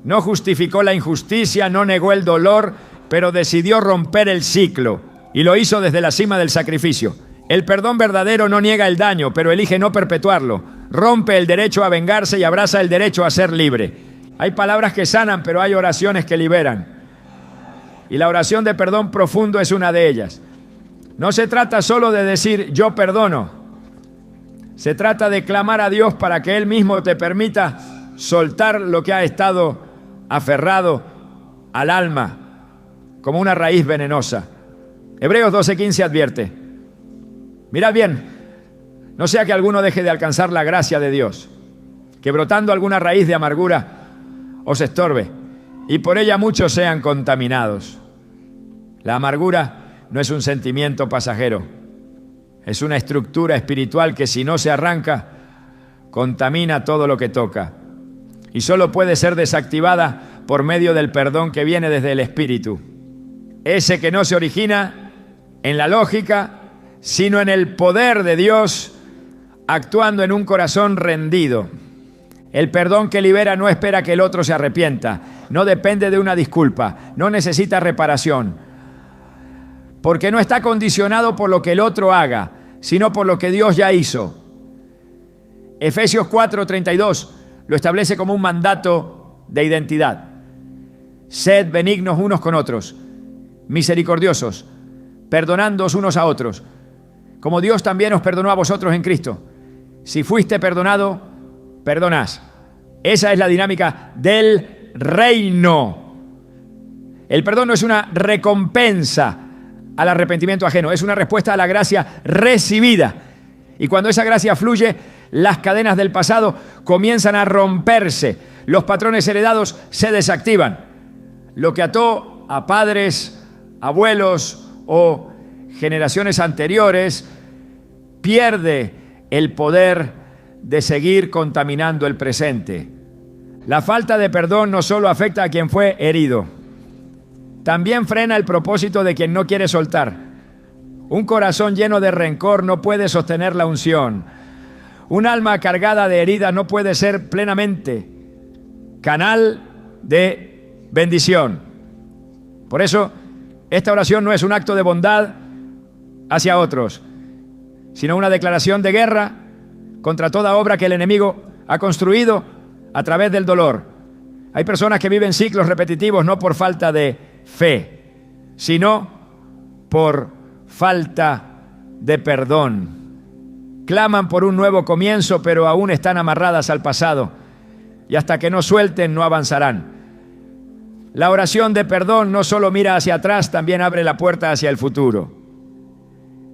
No justificó la injusticia, no negó el dolor, pero decidió romper el ciclo. Y lo hizo desde la cima del sacrificio. El perdón verdadero no niega el daño, pero elige no perpetuarlo. Rompe el derecho a vengarse y abraza el derecho a ser libre. Hay palabras que sanan, pero hay oraciones que liberan. Y la oración de perdón profundo es una de ellas. No se trata solo de decir yo perdono. Se trata de clamar a Dios para que Él mismo te permita soltar lo que ha estado aferrado al alma como una raíz venenosa. Hebreos 12:15 advierte: mirad bien, no sea que alguno deje de alcanzar la gracia de Dios, que brotando alguna raíz de amargura os estorbe, y por ella muchos sean contaminados. La amargura no es un sentimiento pasajero, es una estructura espiritual que, si no se arranca, contamina todo lo que toca. Y solo puede ser desactivada por medio del perdón que viene desde el Espíritu. Ese que no se origina en la lógica, sino en el poder de Dios, actuando en un corazón rendido. El perdón que libera no espera que el otro se arrepienta, no depende de una disculpa, no necesita reparación, porque no está condicionado por lo que el otro haga, sino por lo que Dios ya hizo. Efesios 4:32 lo establece como un mandato de identidad. Sed benignos unos con otros, misericordiosos, perdonándoos unos a otros, como Dios también os perdonó a vosotros en Cristo. Si fuiste perdonado, perdonás. Esa es la dinámica del reino. El perdón no es una recompensa al arrepentimiento ajeno, es una respuesta a la gracia recibida. Y cuando esa gracia fluye, las cadenas del pasado comienzan a romperse, los patrones heredados se desactivan. Lo que ató a padres, abuelos o generaciones anteriores, pierde el poder de seguir contaminando el presente. La falta de perdón no solo afecta a quien fue herido, también frena el propósito de quien no quiere soltar. Un corazón lleno de rencor no puede sostener la unción. Un alma cargada de heridas no puede ser plenamente canal de bendición. Por eso, esta oración no es un acto de bondad hacia otros, sino una declaración de guerra contra toda obra que el enemigo ha construido a través del dolor. Hay personas que viven ciclos repetitivos no por falta de fe, sino por falta de perdón. Claman por un nuevo comienzo, pero aún están amarradas al pasado, y hasta que no suelten no avanzarán. La oración de perdón no solo mira hacia atrás, también abre la puerta hacia el futuro.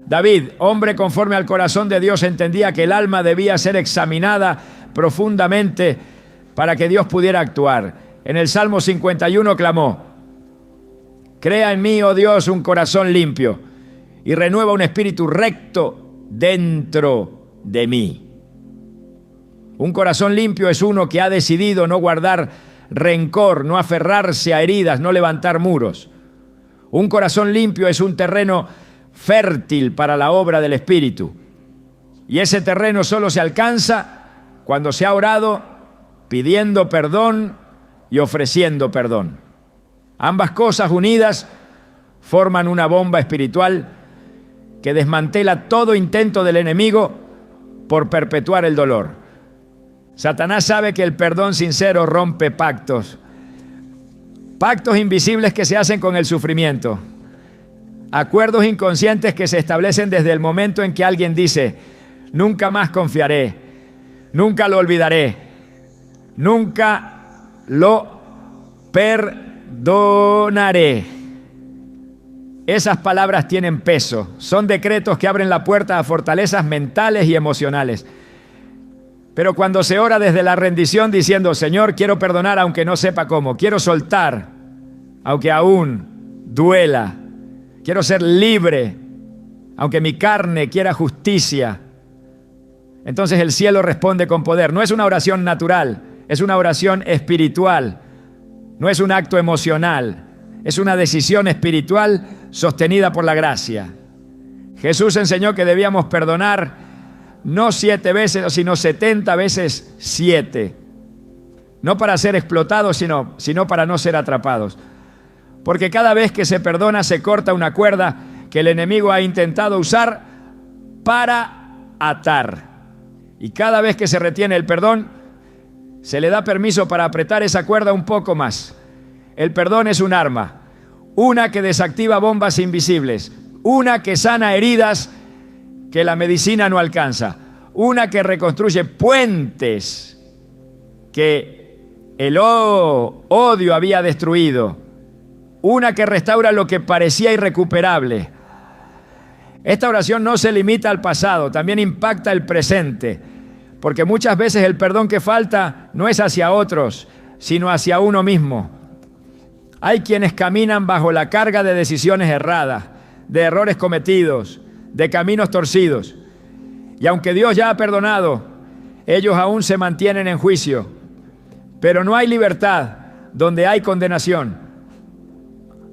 David, hombre conforme al corazón de Dios, entendía que el alma debía ser examinada profundamente para que Dios pudiera actuar. En el Salmo 51 clamó: crea en mí, oh Dios, un corazón limpio y renueva un espíritu recto dentro de mí. Un corazón limpio es uno que ha decidido no guardar rencor, no aferrarse a heridas, no levantar muros. Un corazón limpio es un terreno fértil para la obra del Espíritu. Y ese terreno solo se alcanza cuando se ha orado pidiendo perdón y ofreciendo perdón. Ambas cosas unidas forman una bomba espiritual que desmantela todo intento del enemigo por perpetuar el dolor. Satanás sabe que el perdón sincero rompe pactos invisibles que se hacen con el sufrimiento, acuerdos inconscientes que se establecen desde el momento en que alguien dice: nunca más confiaré, nunca lo olvidaré, nunca lo perdonaré. Esas palabras tienen peso, son decretos que abren la puerta a fortalezas mentales y emocionales. Pero cuando se ora desde la rendición diciendo: Señor, quiero perdonar aunque no sepa cómo, quiero soltar aunque aún duela, quiero ser libre aunque mi carne quiera justicia, entonces el cielo responde con poder. No es una oración natural, es una oración espiritual, no es un acto emocional, es una decisión espiritual sostenida por la gracia. Jesús enseñó que debíamos perdonar no 7 veces, sino 70 veces 7. No para ser explotados, sino para no ser atrapados. Porque cada vez que se perdona se corta una cuerda que el enemigo ha intentado usar para atar. Y cada vez que se retiene el perdón, se le da permiso para apretar esa cuerda un poco más. El perdón es un arma, una que desactiva bombas invisibles, una que sana heridas que la medicina no alcanza, una que reconstruye puentes que el odio había destruido, una que restaura lo que parecía irrecuperable. Esta oración no se limita al pasado, también impacta el presente, porque muchas veces el perdón que falta no es hacia otros, sino hacia uno mismo. Hay quienes caminan bajo la carga de decisiones erradas, de errores cometidos, de caminos torcidos. Y aunque Dios ya ha perdonado, ellos aún se mantienen en juicio. Pero no hay libertad donde hay condenación.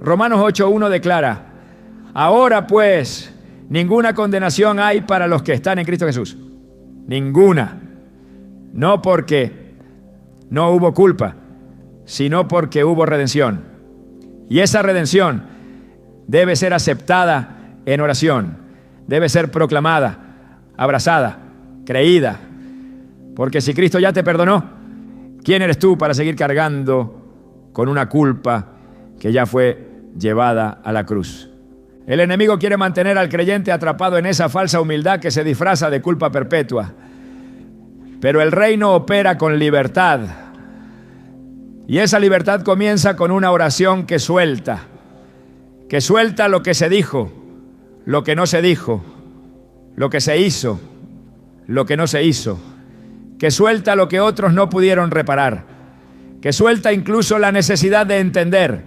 Romanos 8:1 declara: ahora pues, ninguna condenación hay para los que están en Cristo Jesús. Ninguna. No porque no hubo culpa, sino porque hubo redención. Y esa redención debe ser aceptada en oración. Debe ser proclamada, abrazada, creída. Porque si Cristo ya te perdonó, ¿quién eres tú para seguir cargando con una culpa que ya fue llevada a la cruz? El enemigo quiere mantener al creyente atrapado en esa falsa humildad que se disfraza de culpa perpetua. Pero el reino opera con libertad. Y esa libertad comienza con una oración que suelta lo que se dijo, lo que no se dijo, lo que se hizo, lo que no se hizo, que suelta lo que otros no pudieron reparar, que suelta incluso la necesidad de entender,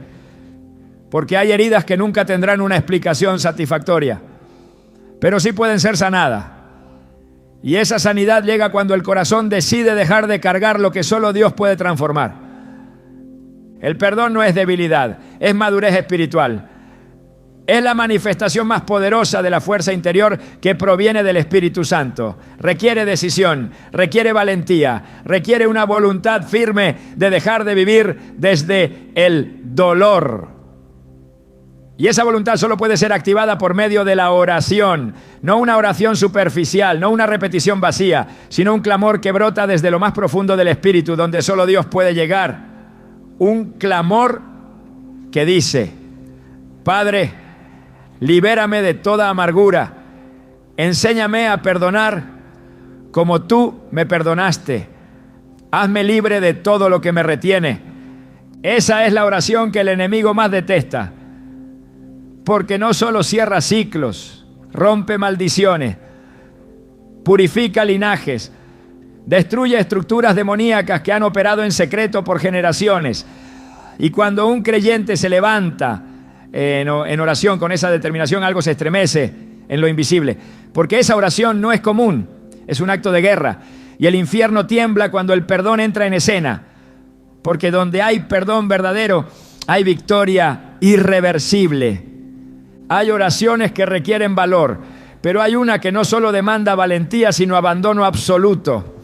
porque hay heridas que nunca tendrán una explicación satisfactoria. pero sí pueden ser sanadas. Y esa sanidad llega cuando el corazón decide dejar de cargar lo que solo Dios puede transformar. El perdón no es debilidad, es madurez espiritual. Es la manifestación más poderosa de la fuerza interior que proviene del Espíritu Santo. Requiere decisión, requiere valentía, requiere una voluntad firme de dejar de vivir desde el dolor. Y esa voluntad solo puede ser activada por medio de la oración. No una oración superficial, no una repetición vacía, sino un clamor que brota desde lo más profundo del Espíritu, donde solo Dios puede llegar. Un clamor que dice: Padre, libérame de toda amargura, enséñame a perdonar como tú me perdonaste, hazme libre de todo lo que me retiene. Esa es la oración que el enemigo más detesta, porque no solo cierra ciclos, rompe maldiciones, purifica linajes, destruye estructuras demoníacas que han operado en secreto por generaciones. Y cuando un creyente se levanta en oración con esa determinación, algo se estremece en lo invisible, porque esa oración no es común, es un acto de guerra, y el infierno tiembla cuando el perdón entra en escena, porque donde hay perdón verdadero hay victoria irreversible. Hay oraciones que requieren valor, pero hay una que no solo demanda valentía, sino abandono absoluto.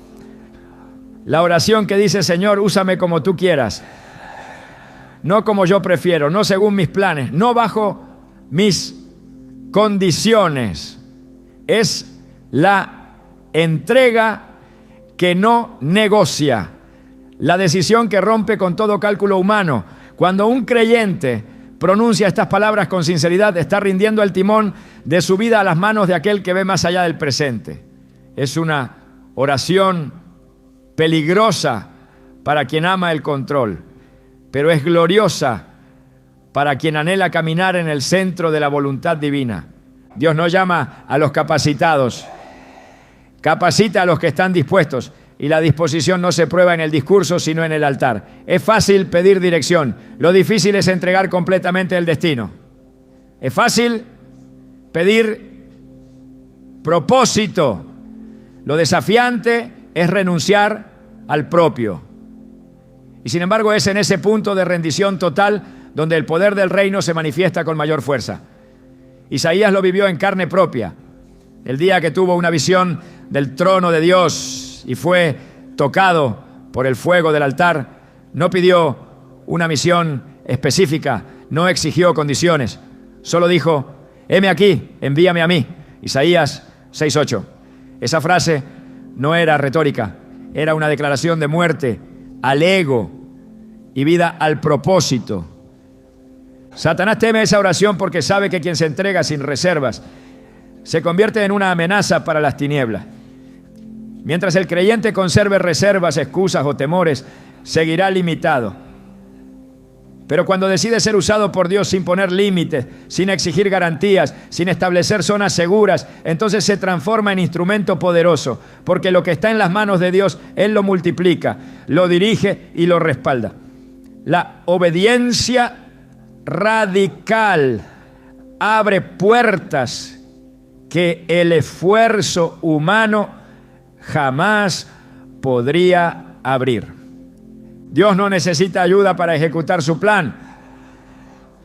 La oración que dice: Señor, úsame como tú quieras, no como yo prefiero, no según mis planes, no bajo mis condiciones. Es la entrega que no negocia, la decisión que rompe con todo cálculo humano. Cuando un creyente pronuncia estas palabras con sinceridad, está rindiendo el timón de su vida a las manos de aquel que ve más allá del presente. Es una oración peligrosa para quien ama el control, pero es gloriosa para quien anhela caminar en el centro de la voluntad divina. Dios no llama a los capacitados, capacita a los que están dispuestos, y la disposición no se prueba en el discurso, sino en el altar. Es fácil pedir dirección, lo difícil es entregar completamente el destino. Es fácil pedir propósito, lo desafiante es renunciar al propio. Y sin embargo es en ese punto de rendición total donde el poder del reino se manifiesta con mayor fuerza. Isaías lo vivió en carne propia, el día que tuvo una visión del trono de Dios y fue tocado por el fuego del altar. No pidió una misión específica, no exigió condiciones, solo dijo: heme aquí, envíame a mí. Isaías 6:8. Esa frase no era retórica, era una declaración de muerte al ego y vida al propósito. Satanás teme esa oración porque sabe que quien se entrega sin reservas se convierte en una amenaza para las tinieblas. Mientras el creyente conserve reservas, excusas o temores, seguirá limitado. Pero cuando decide ser usado por Dios sin poner límites, sin exigir garantías, sin establecer zonas seguras, entonces se transforma en instrumento poderoso, porque lo que está en las manos de Dios, Él lo multiplica, lo dirige y lo respalda. La obediencia radical abre puertas que el esfuerzo humano jamás podría abrir. Dios no necesita ayuda para ejecutar su plan.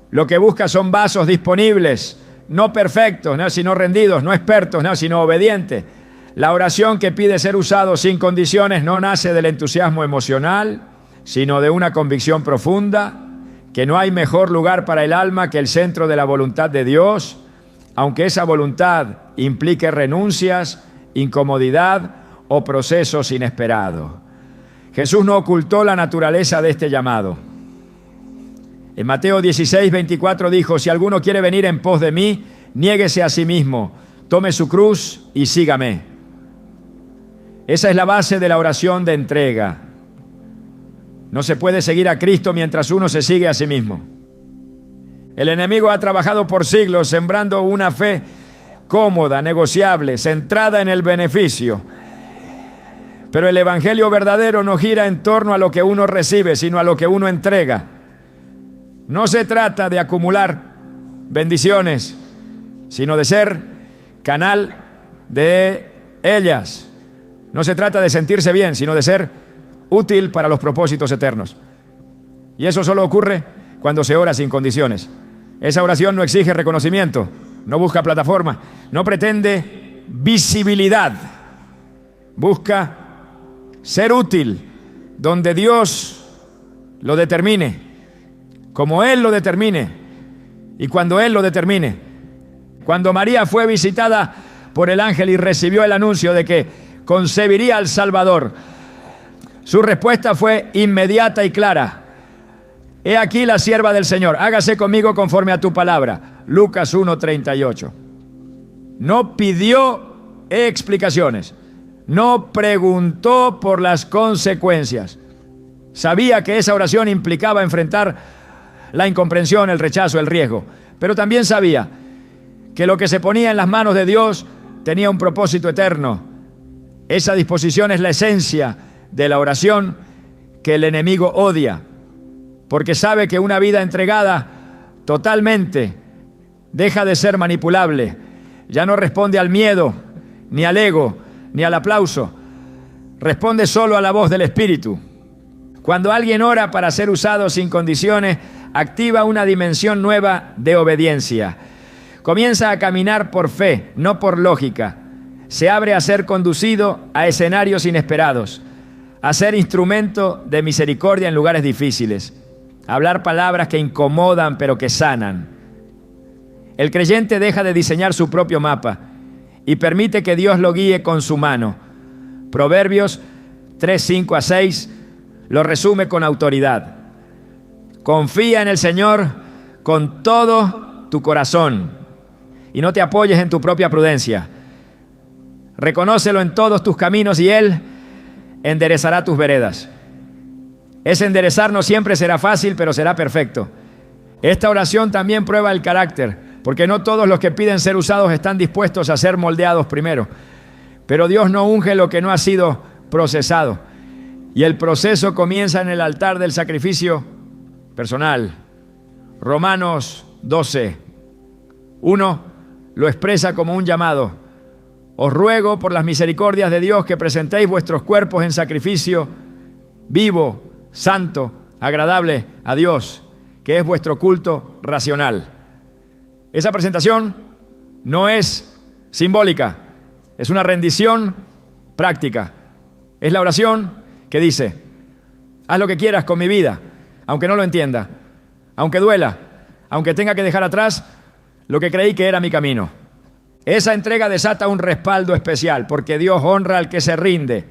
Lo que busca son vasos disponibles, no perfectos, no, sino rendidos, no expertos, no, sino obedientes. La oración que pide ser usado sin condiciones no nace del entusiasmo emocional, sino de una convicción profunda que no hay mejor lugar para el alma que el centro de la voluntad de Dios, aunque esa voluntad implique renuncias, incomodidad o procesos inesperados. Jesús no ocultó la naturaleza de este llamado. En Mateo 16:24 dijo: si alguno quiere venir en pos de mí, niéguese a sí mismo, tome su cruz y sígame. Esa es la base de la oración de entrega. No se puede seguir a Cristo mientras uno se sigue a sí mismo. El enemigo ha trabajado por siglos sembrando una fe cómoda, negociable, centrada en el beneficio. Pero el evangelio verdadero no gira en torno a lo que uno recibe, sino a lo que uno entrega. No se trata de acumular bendiciones, sino de ser canal de ellas. No se trata de sentirse bien, sino de ser útil para los propósitos eternos. Y eso solo ocurre cuando se ora sin condiciones. Esa oración no exige reconocimiento, no busca plataforma, no pretende visibilidad. Busca ser útil donde Dios lo determine, como Él lo determine y cuando Él lo determine. Cuando María fue visitada por el ángel y recibió el anuncio de que concebiría al Salvador, su respuesta fue inmediata y clara. He aquí la sierva del Señor, hágase conmigo conforme a tu palabra. Lucas 1:38. No pidió explicaciones, no preguntó por las consecuencias. Sabía que esa oración implicaba enfrentar la incomprensión, el rechazo, el riesgo, pero también sabía que lo que se ponía en las manos de Dios tenía un propósito eterno. Esa disposición es la esencia de la oración que el enemigo odia, porque sabe que una vida entregada totalmente deja de ser manipulable. Ya no responde al miedo, ni al ego, ni al aplauso. Responde solo a la voz del Espíritu. Cuando alguien ora para ser usado sin condiciones, activa una dimensión nueva de obediencia. Comienza a caminar por fe, no por lógica. Se abre a ser conducido a escenarios inesperados, a ser instrumento de misericordia en lugares difíciles, a hablar palabras que incomodan pero que sanan. El creyente deja de diseñar su propio mapa y permite que Dios lo guíe con su mano. Proverbios 3:5-6 lo resume con autoridad. Confía en el Señor con todo tu corazón y no te apoyes en tu propia prudencia. Reconócelo en todos tus caminos y Él enderezará tus veredas. Ese enderezar no siempre será fácil, pero será perfecto. Esta oración también prueba el carácter, porque no todos los que piden ser usados están dispuestos a ser moldeados primero. Pero Dios no unge lo que no ha sido procesado. Y el proceso comienza en el altar del sacrificio personal. Romanos 12:1 lo expresa como un llamado. Os ruego por las misericordias de Dios que presentéis vuestros cuerpos en sacrificio vivo, santo, agradable a Dios, que es vuestro culto racional. Esa presentación no es simbólica, es una rendición práctica. Es la oración que dice: haz lo que quieras con mi vida, aunque no lo entienda, aunque duela, aunque tenga que dejar atrás lo que creí que era mi camino. Esa entrega desata un respaldo especial, porque Dios honra al que se rinde,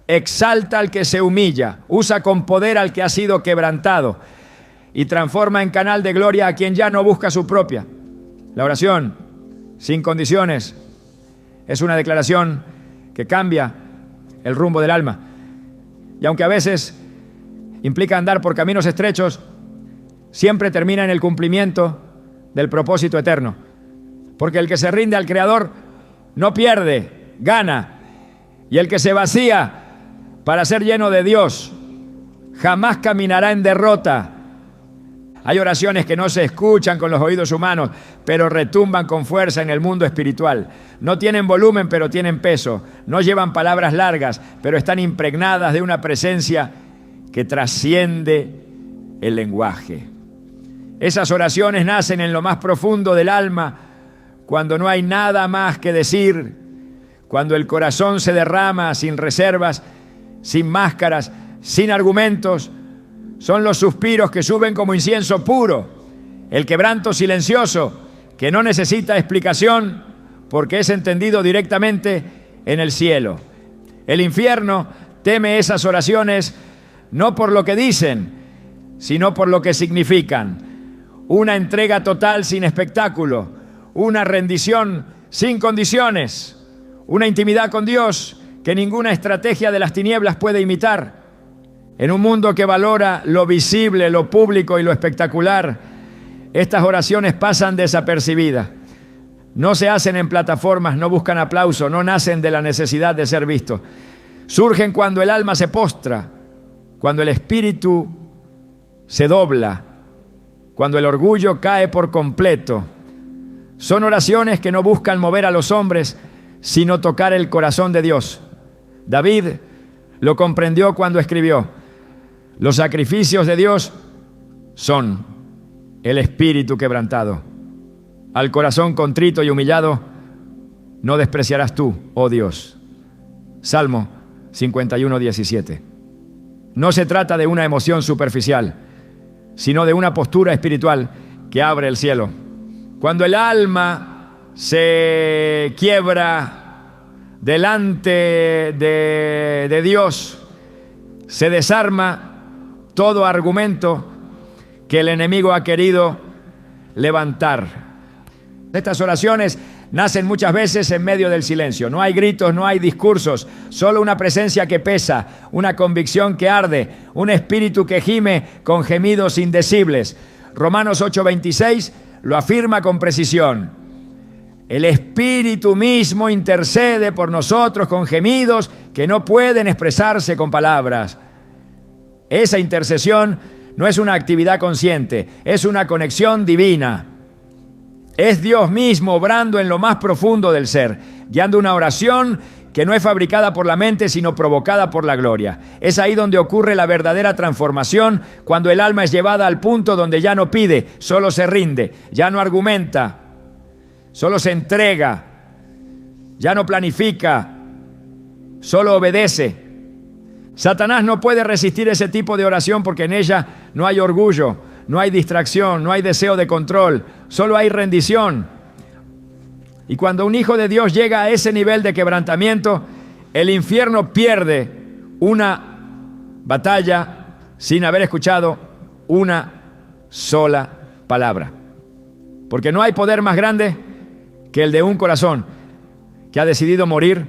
exalta al que se humilla, usa con poder al que ha sido quebrantado y transforma en canal de gloria a quien ya no busca su propia. La oración sin condiciones es una declaración que cambia el rumbo del alma. Y aunque a veces implica andar por caminos estrechos, siempre termina en el cumplimiento del propósito eterno. Porque el que se rinde al Creador no pierde, gana. Y el que se vacía para ser lleno de Dios jamás caminará en derrota. Hay oraciones que no se escuchan con los oídos humanos, pero retumban con fuerza en el mundo espiritual. No tienen volumen, pero tienen peso. No llevan palabras largas, pero están impregnadas de una presencia que trasciende el lenguaje. Esas oraciones nacen en lo más profundo del alma, cuando no hay nada más que decir, cuando el corazón se derrama sin reservas, sin máscaras, sin argumentos. Son los suspiros que suben como incienso puro, el quebranto silencioso que no necesita explicación porque es entendido directamente en el cielo. El infierno teme esas oraciones no por lo que dicen, sino por lo que significan. Una entrega total sin espectáculo, una rendición sin condiciones, una intimidad con Dios que ninguna estrategia de las tinieblas puede imitar. En un mundo que valora lo visible, lo público y lo espectacular, estas oraciones pasan desapercibidas. No se hacen en plataformas, no buscan aplauso, no nacen de la necesidad de ser vistos. Surgen cuando el alma se postra, cuando el espíritu se dobla, cuando el orgullo cae por completo, Son oraciones que no buscan mover a los hombres, sino tocar el corazón de Dios. David lo comprendió cuando escribió: los sacrificios de Dios son el espíritu quebrantado. Al corazón contrito y humillado no despreciarás tú, oh Dios. Salmo 51:17. No se trata de una emoción superficial, sino de una postura espiritual que abre el cielo. Cuando el alma se quiebra delante de Dios, se desarma todo argumento que el enemigo ha querido levantar. Estas oraciones nacen muchas veces en medio del silencio. No hay gritos, no hay discursos, solo una presencia que pesa, una convicción que arde, un espíritu que gime con gemidos indecibles. Romanos 8:26 lo afirma con precisión. El Espíritu mismo intercede por nosotros con gemidos que no pueden expresarse con palabras. Esa intercesión no es una actividad consciente, es una conexión divina. Es Dios mismo obrando en lo más profundo del ser, guiando una oración que no es fabricada por la mente, sino provocada por la gloria. Es ahí donde ocurre la verdadera transformación, cuando el alma es llevada al punto donde ya no pide, solo se rinde, ya no argumenta, solo se entrega, ya no planifica, solo obedece. Satanás no puede resistir ese tipo de oración porque en ella no hay orgullo, no hay distracción, no hay deseo de control, solo hay rendición. Y cuando un hijo de Dios llega a ese nivel de quebrantamiento, el infierno pierde una batalla sin haber escuchado una sola palabra. Porque no hay poder más grande que el de un corazón que ha decidido morir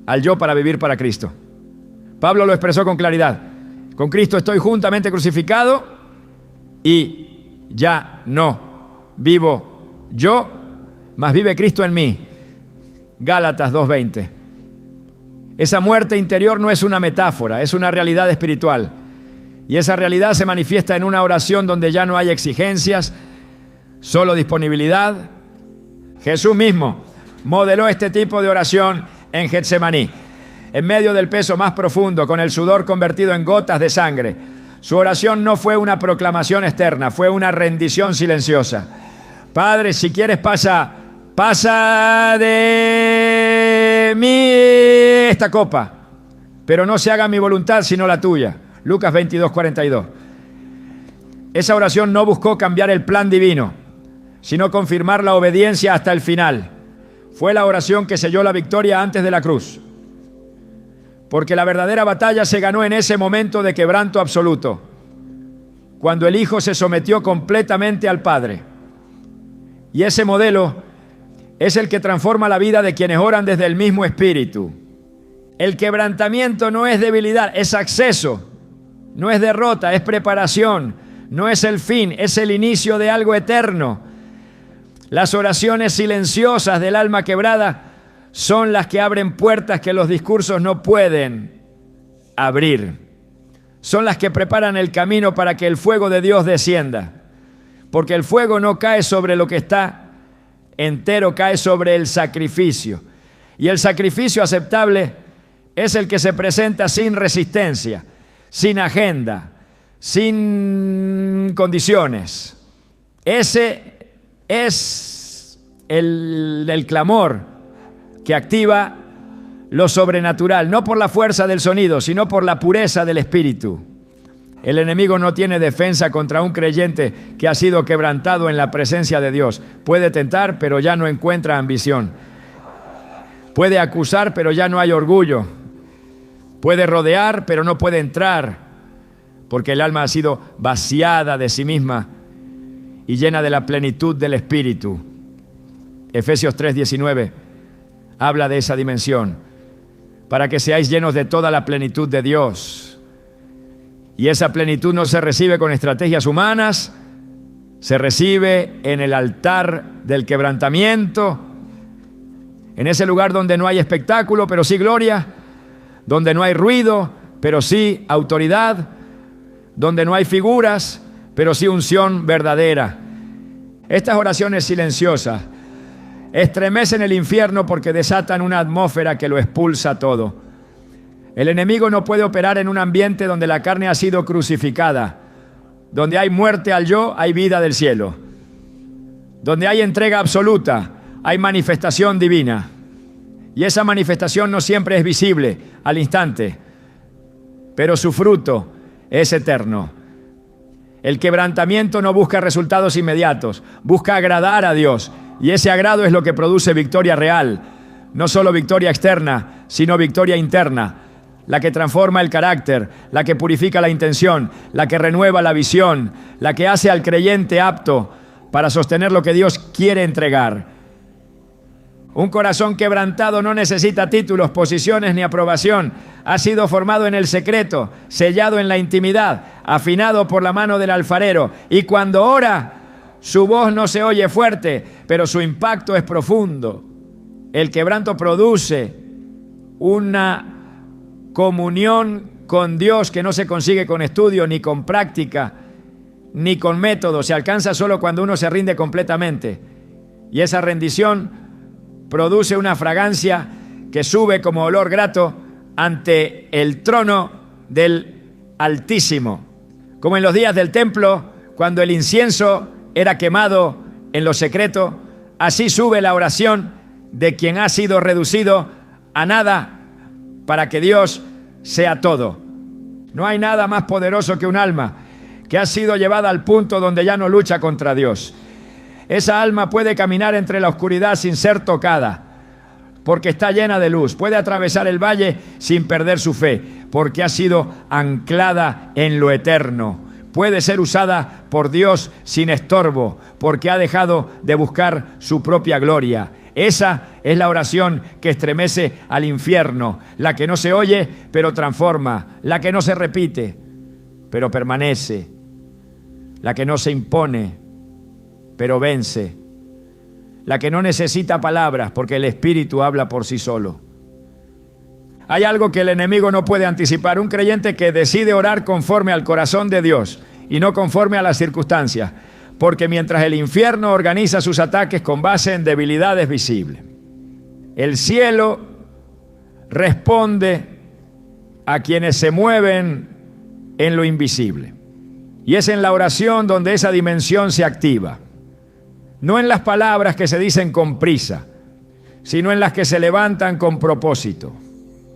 al yo para vivir para Cristo. Pablo lo expresó con claridad: con Cristo estoy juntamente crucificado y ya no vivo yo, mas vive Cristo en mí. Gálatas 2:20. Esa muerte interior no es una metáfora, es una realidad espiritual. Y esa realidad se manifiesta en una oración donde ya no hay exigencias, solo disponibilidad. Jesús mismo modeló este tipo de oración en Getsemaní, en medio del peso más profundo, con el sudor convertido en gotas de sangre. Su oración no fue una proclamación externa, fue una rendición silenciosa. Padre, si quieres pasa de mí esta copa, pero no se haga mi voluntad sino la tuya. Lucas 22:42. Esa oración no buscó cambiar el plan divino, sino confirmar la obediencia hasta el final. Fue la oración que selló la victoria antes de la cruz. Porque la verdadera batalla se ganó en ese momento de quebranto absoluto, cuando el Hijo se sometió completamente al Padre. Y ese modelo es el que transforma la vida de quienes oran desde el mismo Espíritu. El quebrantamiento no es debilidad, es acceso, no es derrota, es preparación, no es el fin, es el inicio de algo eterno. Las oraciones silenciosas del alma quebrada son las que abren puertas que los discursos no pueden abrir. Son las que preparan el camino para que el fuego de Dios descienda. Porque el fuego no cae sobre lo que está entero, cae sobre el sacrificio. Y el sacrificio aceptable es el que se presenta sin resistencia, sin agenda, sin condiciones. Ese es el clamor que activa lo sobrenatural, no por la fuerza del sonido, sino por la pureza del espíritu. El enemigo no tiene defensa contra un creyente que ha sido quebrantado en la presencia de Dios. Puede tentar, pero ya no encuentra ambición. Puede acusar, pero ya no hay orgullo. Puede rodear, pero no puede entrar, porque el alma ha sido vaciada de sí misma y llena de la plenitud del Espíritu. Efesios 3:19 habla de esa dimensión, para que seáis llenos de toda la plenitud de Dios. Y esa plenitud no se recibe con estrategias humanas, se recibe en el altar del quebrantamiento, en ese lugar donde no hay espectáculo, pero sí gloria, donde no hay ruido, pero sí autoridad, donde no hay figuras, pero sí unción verdadera. Estas oraciones silenciosas estremecen el infierno porque desatan una atmósfera que lo expulsa todo. El enemigo no puede operar en un ambiente donde la carne ha sido crucificada. Donde hay muerte al yo, hay vida del cielo. Donde hay entrega absoluta, hay manifestación divina. Y esa manifestación no siempre es visible al instante, pero su fruto es eterno. El quebrantamiento no busca resultados inmediatos, busca agradar a Dios. Y ese agrado es lo que produce victoria real. No solo victoria externa, sino victoria interna. La que transforma el carácter, la que purifica la intención, la que renueva la visión, la que hace al creyente apto para sostener lo que Dios quiere entregar. Un corazón quebrantado no necesita títulos, posiciones ni aprobación. Ha sido formado en el secreto, sellado en la intimidad, afinado por la mano del alfarero. Y cuando ora, su voz no se oye fuerte, pero su impacto es profundo. El quebranto produce una comunión con Dios que no se consigue con estudio, ni con práctica, ni con método. Se alcanza solo cuando uno se rinde completamente. Y esa rendición produce una fragancia que sube como olor grato ante el trono del Altísimo. Como en los días del templo, cuando el incienso era quemado en lo secreto, así sube la oración de quien ha sido reducido a nada para que Dios sea todo. No hay nada más poderoso que un alma que ha sido llevada al punto donde ya no lucha contra Dios. Esa alma puede caminar entre la oscuridad sin ser tocada, porque está llena de luz. Puede atravesar el valle sin perder su fe, porque ha sido anclada en lo eterno. Puede ser usada por Dios sin estorbo, porque ha dejado de buscar su propia gloria. Esa es la oración que estremece al infierno, la que no se oye, pero transforma, la que no se repite, pero permanece, la que no se impone, pero vence, la que no necesita palabras, porque el Espíritu habla por sí solo. Hay algo que el enemigo no puede anticipar: un creyente que decide orar conforme al corazón de Dios y no conforme a las circunstancias. Porque mientras el infierno organiza sus ataques con base en debilidades visibles, el cielo responde a quienes se mueven en lo invisible. Y es en la oración donde esa dimensión se activa. No en las palabras que se dicen con prisa, sino en las que se levantan con propósito.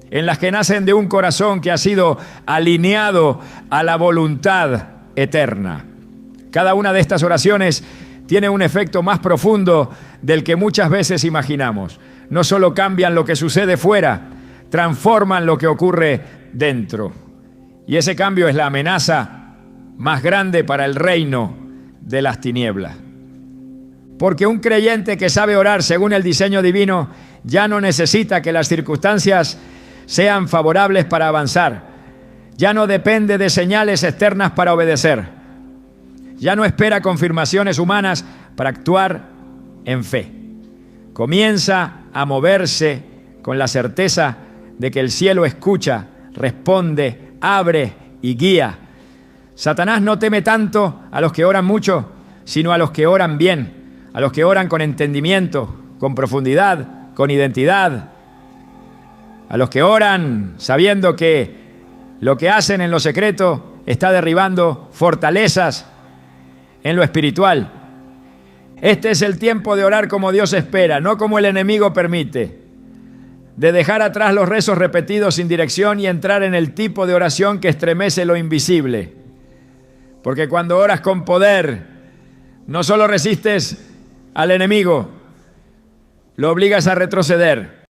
En las que nacen de un corazón que ha sido alineado a la voluntad eterna. Cada una de estas oraciones tiene un efecto más profundo del que muchas veces imaginamos. No solo cambian lo que sucede fuera, transforman lo que ocurre dentro. Y ese cambio es la amenaza más grande para el reino de las tinieblas. Porque un creyente que sabe orar según el diseño divino ya no necesita que las circunstancias sean favorables para avanzar. Ya no depende de señales externas para obedecer. Ya no espera confirmaciones humanas para actuar en fe. Comienza a moverse con la certeza de que el cielo escucha, responde, abre y guía. Satanás no teme tanto a los que oran mucho, sino a los que oran bien, a los que oran con entendimiento, con profundidad, con identidad, a los que oran sabiendo que lo que hacen en lo secreto está derribando fortalezas en lo espiritual. Este es el tiempo de orar como Dios espera, no como el enemigo permite. De dejar atrás los rezos repetidos sin dirección y entrar en el tipo de oración que estremece lo invisible. Porque cuando oras con poder, no solo resistes al enemigo, lo obligas a retroceder.